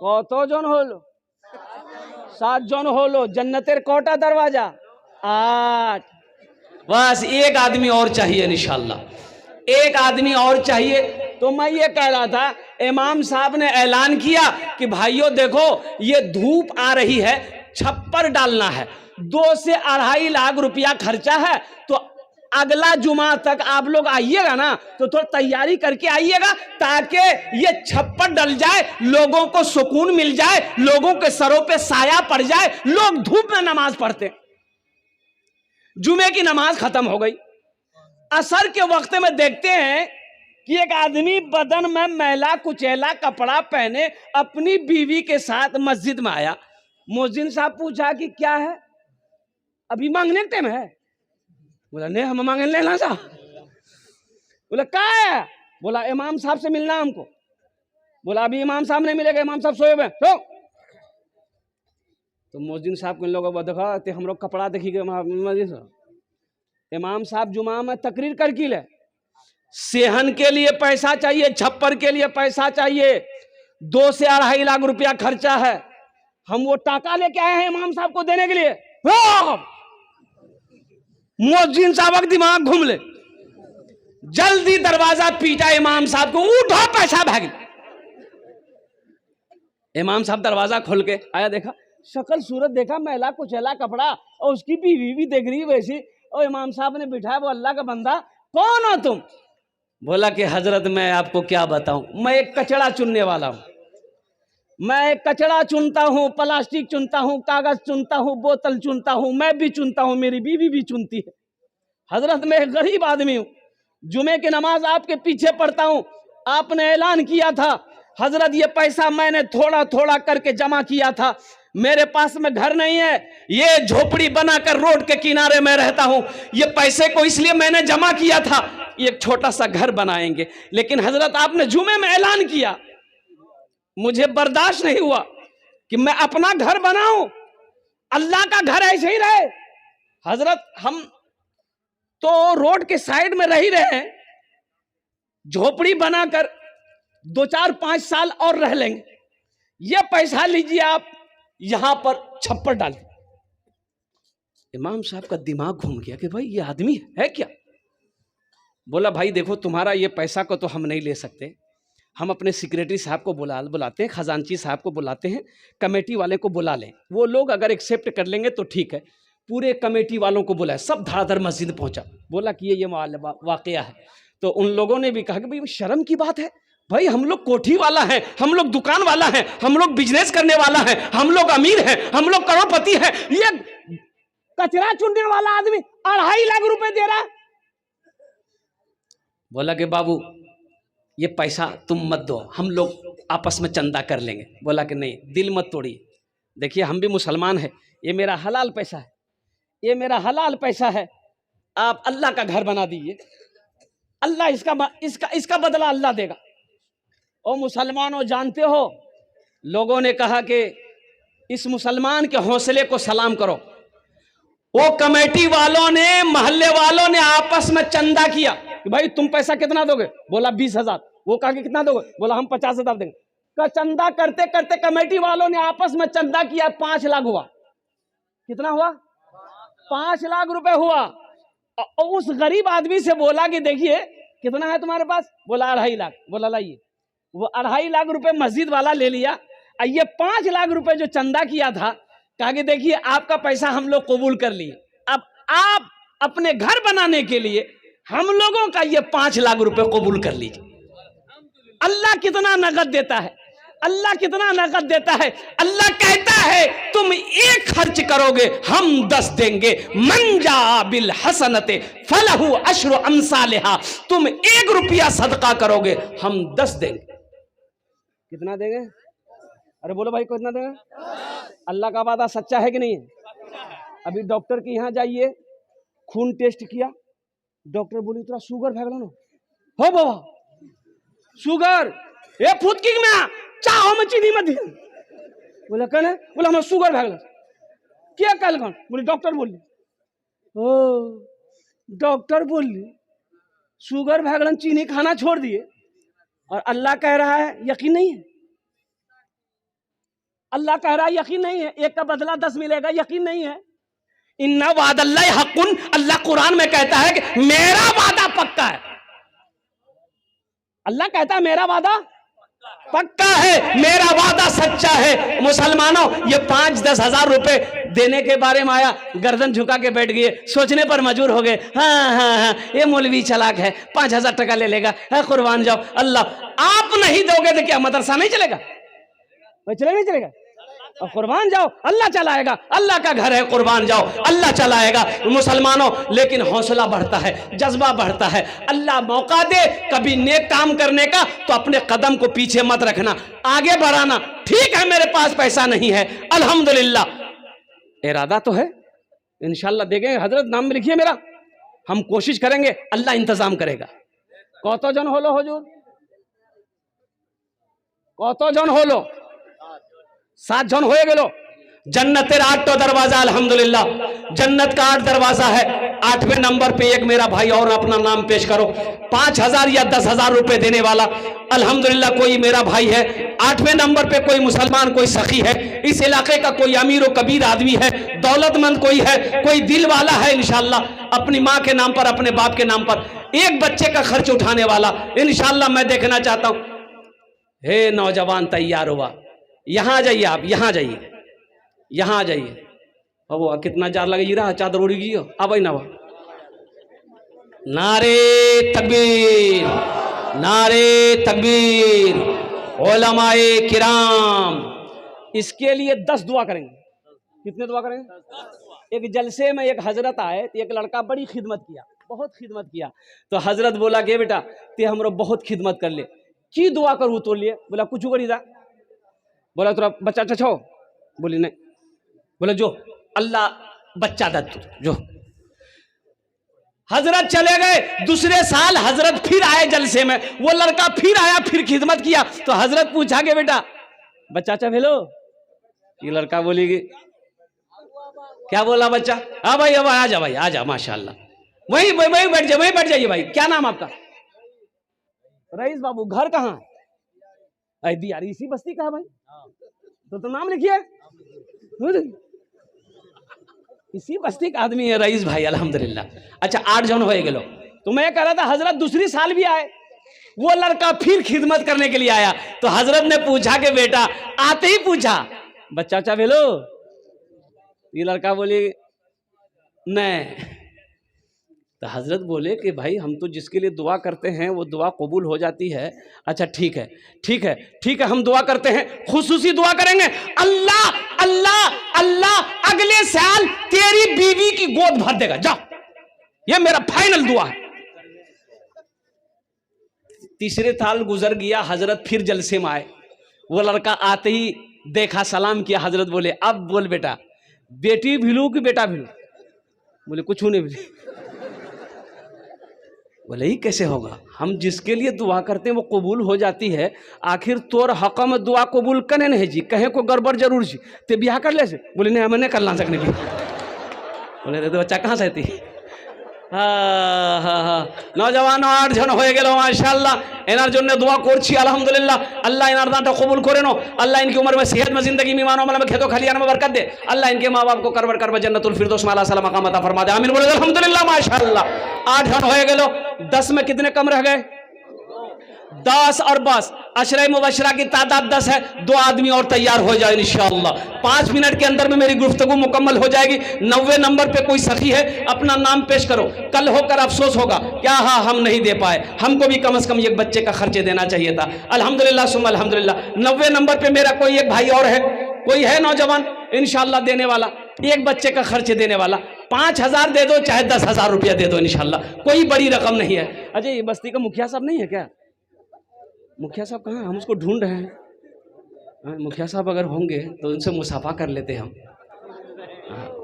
कतो जन होलो? 7 जन होलो। जन्नतेर कोटा दरवाजा 8। बस एक आदमी और चाहिए इंशाल्लाह, एक आदमी और चाहिए। तो मैं ये कह रहा था, इमाम साहब ने ऐलान किया कि भाइयों देखो ये धूप आ रही है, छप्पर डालना है, 2 से 2.5 लाख रुपया खर्चा है, तो अगला जुमा तक आप लोग आइएगा ना, तो थोड़ा तैयारी करके आइएगा ताकि ये छप्पर डल जाए, लोगों को सुकून मिल जाए, लोगों के सरों पे साया पड़ जाए, लोग धूप में नमाज पढ़ते। जुमे की नमाज खत्म हो गई। असर के वक्त में देखते हैं कि एक आदमी बदन में मैला कुचैला कपड़ा पहने अपनी बीवी के साथ मस्जिद में आया। मुअज्जिन साहब पूछा कि क्या है, अभी मांगने का टाइम है? बोला नहीं, हम मांगे लेना सा। बोला क्या है? बोला इमाम साहब से मिलना हमको। बोला अभी इमाम साहब नहीं मिलेगा, इमाम साहब सोए हुए। तो मुअज्जिन साहब को इन लोगों को देखा, हम लोग कपड़ा देखी गए। इमाम साहब जुमा में तकरीर कर की ले, सेहन के लिए पैसा चाहिए, छप्पर के लिए पैसा चाहिए, 2 से 2.5 लाख रुपया खर्चा है, हम वो टाका लेके आए हैं इमाम साहब को देने के लिए। मुअज्जिन साहब का दिमाग घूम ले, जल्दी दरवाजा पीटा इमाम साहब को, उठो पैसा भाग। इमाम साहब दरवाजा खोल के आया, देखा शक्ल सूरत देखा, मैला कुचैला कपड़ा, और उसकी बीवी भी देख रही वैसी। और इमाम साहब ने बिठाया, वो अल्लाह का बंदा, कौन हो तुम? बोला कि हजरत मैं आपको क्या बताऊं, मैं एक कचरा चुनने वाला हूं, मैं कचरा चुनता हूं, प्लास्टिक चुनता हूं, कागज चुनता हूं, बोतल चुनता हूं, मैं भी चुनता हूं, मेरी बीवी भी चुनती है। हजरत मैं एक गरीब आदमी हूं, जुमे की नमाज आपके पीछे पढ़ता हूं, आपने ऐलान किया था हजरत ये पैसा मैंने थोड़ा थोड़ा करके जमा किया था, मेरे पास में घर नहीं है, ये झोपड़ी बनाकर रोड के किनारे में रहता हूं, ये पैसे को इसलिए मैंने जमा किया था, एक छोटा सा घर बनाएंगे, लेकिन हजरत आपने जुमे में ऐलान किया, मुझे बर्दाश्त नहीं हुआ कि मैं अपना घर बनाऊं, अल्लाह का घर ऐसे ही रहे। हजरत हम तो रोड के साइड में रह ही रहे हैं, झोपड़ी बनाकर 2-4-5 साल और रह लेंगे, ये पैसा लीजिए आप, यहां पर छप्पर डाल। इमाम साहब का दिमाग घूम गया कि भाई ये आदमी है क्या। बोला भाई देखो तुम्हारा ये पैसा को तो हम नहीं ले सकते, हम अपने सेक्रेटरी साहब को बुलाते हैं, खजांची साहब को बुलाते हैं, कमेटी वाले को बुला लें, वो लोग अगर एक्सेप्ट कर लेंगे तो ठीक है, पूरे कमेटी वालों को बुलाए, सब धड़ाधड़ मस्जिद पहुंचा। बोला कि ये वाकया है। तो उन लोगों ने भी कहा कि भाई शर्म की बात है, भाई हम लोग कोठी वाला है, हम लोग दुकान वाला है, हम लोग बिजनेस करने वाला है, हम लोग अमीर हैं, हम लोग करोड़पति हैं, ये कचरा चुनने वाला आदमी 2.5 लाख रुपए दे रहा। बोला कि बाबू ये पैसा तुम मत दो, हम लोग आपस में चंदा कर लेंगे। बोला कि नहीं, दिल मत तोड़िए, देखिए हम भी मुसलमान हैं, ये मेरा हलाल पैसा है, ये मेरा हलाल पैसा है, आप अल्लाह का घर बना दीजिए, अल्लाह इसका बदला अल्लाह देगा। और मुसलमानों जानते हो, लोगों ने कहा कि इस मुसलमान के हौसले को सलाम करो। वो कमेटी वालों ने, मोहल्ले वालों ने आपस में चंदा किया कि भाई तुम पैसा कितना दोगे? बोला 20,000। वो कहा कि कितना दोगे? बोला हम 50,000 देंगे। का चंदा करते करते कमेटी वालों ने आपस में चंदा किया, 5 लाख हुआ। कितना हुआ? 5 लाख रुपए हुआ। और उस गरीब आदमी से बोला कि देखिए कितना है तुम्हारे पास? बोला 2.5 लाख। बोला लाइए। वो 2.5 लाख रुपए मस्जिद वाला ले लिया। और ये 5 लाख रुपए जो चंदा किया था, कहा कि देखिए आपका पैसा हम लोग कबूल कर लिए, अब आप अपने घर बनाने के लिए हम लोगों का ये 5 लाख रुपए कबूल कर लीजिए। अल्लाह कितना नगद देता है, अल्लाह कितना नगद देता है। अल्लाह कहता है तुम 1 खर्च करोगे हम 10 देंगे। मन जा बिल हसनते फलहु अश्रु अमसालिहा। तुम 1 रुपया सदका करोगे हम 10 देंगे। कितना देंगे? अरे बोलो भाई कितना देंगे? अल्लाह का वादा सच्चा है कि नहीं है? अभी डॉक्टर के यहाँ जाइए, खून टेस्ट किया, डॉक्टर बोली तेरा शुगर भाग लो हो बाबा, शुगर ए फुदकी में चाहो में चीनी मत दिया। बोला कहने, बोला हमारा शुगर भाग लो। क्या कल कौन? बोले डॉक्टर बोली। ओ डॉक्टर बोली शुगर भागलन, चीनी खाना छोड़ दिए, और अल्लाह कह रहा है यकीन नहीं है। अल्लाह कह रहा है यकीन नहीं है, 1 का बदला 10 मिलेगा, यकीन नहीं है। इन्ना वादल्लाहि हक़्क़ुन, अल्लाह कुरान में कहता है कि मेरा वादा पक्का है। अल्लाह कहता है मेरा वादा पक्का है, मेरा वादा सच्चा है। मुसलमानों ये 5-10 हजार रुपए देने के बारे में आया, गर्दन झुका के बैठ गए, सोचने पर मजबूर हो गए। हाँ, ये मौलवी चालाक है, 5,000 टका ले लेगा, है कुर्बान जाओ। अल्लाह आप नहीं दोगे तो क्या मदरसा नहीं चलेगा? चलेगा नहीं चलेगा? और कुर्बान जाओ, अल्लाह चलाएगा, अल्लाह का घर है, कुर्बान जाओ, अल्लाह चलाएगा। मुसलमानों लेकिन हौसला बढ़ता है, जज्बा बढ़ता है। अल्लाह मौका दे कभी नेक काम करने का तो अपने कदम को पीछे मत रखना, आगे बढ़ाना। ठीक है मेरे पास पैसा नहीं है, अल्हम्दुलिल्लाह इरादा तो है, इंशाल्लाह देंगे। हजरत नाम लिखिए मेरा, हम कोशिश करेंगे, अल्लाह इंतजाम करेगा। कतो जन होलो हुजूर? कतो जन होलो? 7 जन हो गेलो। जन्नतेर 8 दरवाजा, अल्हम्दुलिल्लाह जन्नत का 8 दरवाजा है। 8वें नंबर पे एक मेरा भाई और अपना नाम पेश करो, 5,000 या 10,000 रुपए देने वाला, अल्हम्दुलिल्लाह कोई मेरा भाई है। 8वें नंबर पे कोई मुसलमान, कोई सखी है, इस इलाके का कोई अमीर व कबीर आदमी है, दौलतमंद कोई है, कोई दिल वाला है, इंशाल्लाह अपनी माँ के नाम पर, अपने बाप के नाम पर, एक बच्चे का खर्च उठाने वाला, इंशाल्लाह मैं देखना चाहता हूँ। हे नौजवान तैयार हुआ, यहाँ आ जाइए, आप यहाँ जाइए, यहाँ आ जाइए। अब वो कितना जार लगे रहा, चादर उड़ी गई हो, अब ना वो नारे तकबीर, नारे तकबीर, उलमाए किराम। इसके लिए 10 दुआ करेंगे। कितने दुआ करेंगे? एक जलसे में एक हजरत आए, तो एक लड़का बड़ी खिदमत किया, बहुत खिदमत किया, तो हजरत बोला कि बेटा ते हमरो बहुत खिदमत कर ले, की दुआ करूँ तो लिए? बोला कुछ करी दा। बोला तोरा बच्चा छो? बोली नहीं। बोला जो अल्लाह बच्चा दे तू जो। हजरत चले गए। दूसरे साल हजरत फिर आए जलसे में, वो लड़का फिर आया, फिर खिदमत किया, तो हजरत पूछा के बेटा बच्चा चा भेलो? ये लड़का बोलेगी क्या बोला बच्चा? हाँ भाई, अब आ जा भाई, आ जा, माशाल्लाह, वही वही बैठ जाइए, वही बैठ जाइए भाई। क्या नाम आपका? रईस बाबू। घर कहाँ है? यार इसी बस्ती का है भाई, तो नाम लिखिए। इसी बस्ती का आदमी है रईस भाई, अल्हम्दुलिल्लाह। अच्छा 8 जन हो गेलो। तो मैं कह रहा था हजरत दूसरी साल भी आए, वो लड़का फिर खिदमत करने के लिए आया, तो हजरत ने पूछा कि बेटा, आते ही पूछा बच्चा चा भेलो? ये लड़का बोले नहीं। तो हजरत बोले कि भाई हम तो जिसके लिए दुआ करते हैं वो दुआ कबूल हो जाती है। अच्छा ठीक है, ठीक है, ठीक है, हम दुआ करते हैं, खुसूसी दुआ करेंगे। अल्लाह अल्लाह अल्लाह अगले साल तेरी बीवी की गोद भर देगा, जाओ, ये मेरा फाइनल दुआ है। तीसरे साल गुजर गया, हजरत फिर जलसे में आए, वो लड़का आते ही देखा, सलाम किया, हजरत बोले अब बोल बेटा, बेटी भिलू कि बेटा भिलू? बोले कुछ नहीं भिली। बोले ही कैसे होगा, हम जिसके लिए दुआ करते हैं वो कबूल हो जाती है, आखिर तोर हक में दुआ कबूल कने नहीं जी, कहे को गड़बड़ जरूर जी, ते ब्याह कर ले से? बोले नहीं, हमें नहीं करना सकने की। बोले तो बच्चा कहाँ से थी? নওজওয়ানো 8 জন হয়ে গেল মাশাআল্লাহ। এনার জন্য দোয়া করছি আলহামদুলিল্লাহ। আল্লাহ এনার দানটা কবুল করে নো। अल्लाह इनकी उम्र में सेहत में जिंदगी में ईमान में खेतों खलियान में बरकत दे। अल्लाह इनके माँ बाप को करवर करवा जन्नतुल फिरदौस में अल्लाह सलाम मकाम अता फरमा दे। आमीन बोले अल्हम्दुलिल्लाह माशाअल्लाह। 8 जन हो गए, 10 में कितने कम रह गए? 10 और बस अशरे मुबशरा की तादाद 10 है। 2 आदमी और तैयार हो जाए इंशाअल्लाह। 5 मिनट के अंदर में मेरी गुफ्तगू मुकम्मल हो जाएगी। 90 नंबर पे कोई सखी है, अपना नाम पेश करो। कल होकर अफसोस होगा क्या, हाँ हम नहीं दे पाए, हमको भी कम से कम एक बच्चे का खर्चे देना चाहिए था। अल्हम्दुलिल्लाह सुम्मा अल्हम्दुलिल्लाह। 90 नंबर पे मेरा कोई एक भाई और है, कोई है नौजवान इंशाअल्लाह देने वाला, एक बच्चे का खर्च देने वाला। 5000 दे दो चाहे 10,000 रुपया दे दो इंशाअल्लाह, कोई बड़ी रकम नहीं है। अजय ये बस्ती का मुखिया साहब नहीं है क्या? मुखिया साहब कहाँ? हम उसको ढूंढ रहे हैं। मुखिया साहब अगर होंगे तो उनसे मुसाफा कर लेते हम,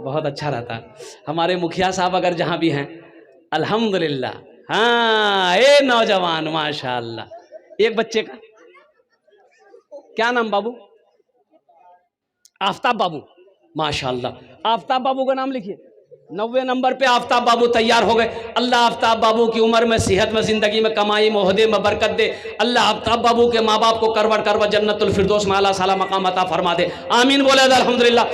बहुत अच्छा रहता। हमारे मुखिया साहब अगर जहाँ भी हैं अल्हम्दुलिल्लाह। हाँ ए नौजवान माशाअल्लाह, एक बच्चे का क्या नाम बाबू? आफ्ताब बाबू माशाअल्लाह। आफ्ताब बाबू का नाम लिखिए। 90 नंबर पे आफ्ताब बाबू तैयार हो गए। अल्लाह आफ्ताब बाबू की उम्र में सेहत में जिंदगी में कमाई में ओहदे में बरकत दे। अल्लाह आफ्ताब बाबू के माँ बाप को करवट करवा जन्नतुल फिरदौस में अल्लाह साला मकाम अता फरमा दे। आमीन बोले अल्हम्दुलिल्लाह।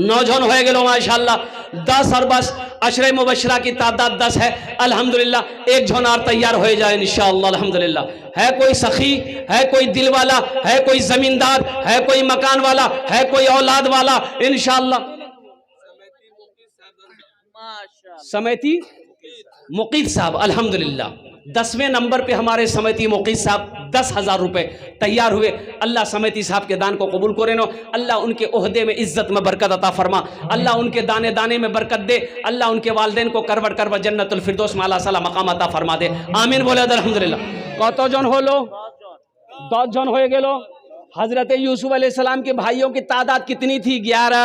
9 जन हो गए माशाअल्लाह। 10 और बस अशरे मुबशरा की तादाद 10 है अल्हम्दुलिल्लाह। 1 जन और तैयार हो जाए इंशाअल्लाह अल्हम्दुलिल्लाह। है कोई सखी, है कोई दिल वाला, है कोई जमींदार, है कोई मकान वाला, है कोई औलाद वाला इंशाअल्लाह। समेती मुकीद साहब अल्हम्दुलिल्लाह। 10वें नंबर पे हमारे समेती मुकीद साहब 10,000 रुपए तैयार हुए। अल्लाह समेती साहब के दान को कबूल करे नो। अल्लाह उनके ओहदे में इज्जत में बरकत अता फरमा। अल्लाह उनके दाने दाने में बरकत दे। अल्लाह उनके वालिदैन को करवट करवा जन्नतुल फिरदौस में अल्लाह साला मकाम अता फरमा दे। आमीन बोले अल्हम्दुलिल्लाह। कत जन होलो? 10 जन हो गेलो। हजरत यूसुफ अलैहिस्सलाम के भाइयों की तादाद कितनी थी? 11।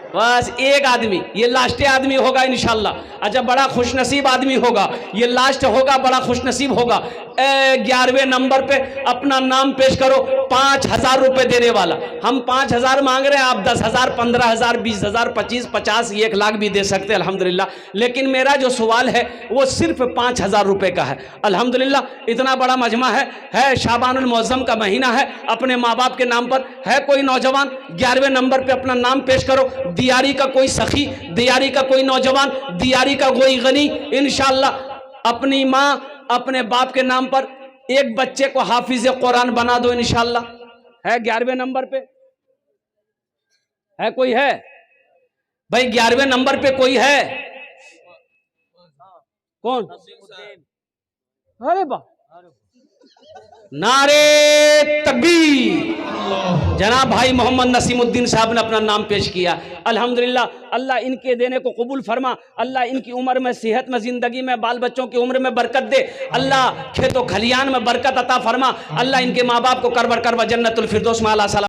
बस एक आदमी, ये लास्ट आदमी होगा इंशाअल्लाह। अच्छा बड़ा खुशनसीब आदमी होगा, ये लास्ट होगा, बड़ा खुशनसीब होगा। 11वें नंबर पे अपना नाम पेश करो। 5,000 रुपए देने वाला। हम 5,000 मांग रहे हैं, आप 10,000, 15,000, 20,000, 25, 50, 1 लाख भी दे सकते हैं अल्हम्दुलिल्लाह। लेकिन मेरा जो सवाल है वो सिर्फ 5,000 रुपए का है अल्हम्दुलिल्लाह। इतना बड़ा मजमा है शाबानुल मुअज्जम का महीना है। अपने माँ बाप के नाम पर है कोई नौजवान 11वें नंबर पे अपना नाम पेश करो। दियारी का कोई सखी, दियारी का कोई नौजवान, दियारी का कोई गनी इंशाअल्लाह अपनी माँ अपने बाप के नाम पर एक बच्चे को हाफिज कुरान बना दो इंशाअल्लाह। है 11वें नंबर पे? है कोई? है भाई 11वें नंबर पे कोई है? कौन? अरे वाह, नारे तकबीर। जनाब भाई मोहम्मद नसीमुद्दीन साहब ने अपना नाम पेश किया अल्हम्दुलिल्लाह। अल्लाह इनके देने को कबूल फरमा। अल्लाह इनकी उम्र में सेहत में जिंदगी में बाल बच्चों की उम्र में बरकत दे। अल्लाह खेतों खलियान में बरकत अता फरमा। अल्लाह इनके माँ बाप को करवर करवा जन्नतुल फिरदौस में अल्लाह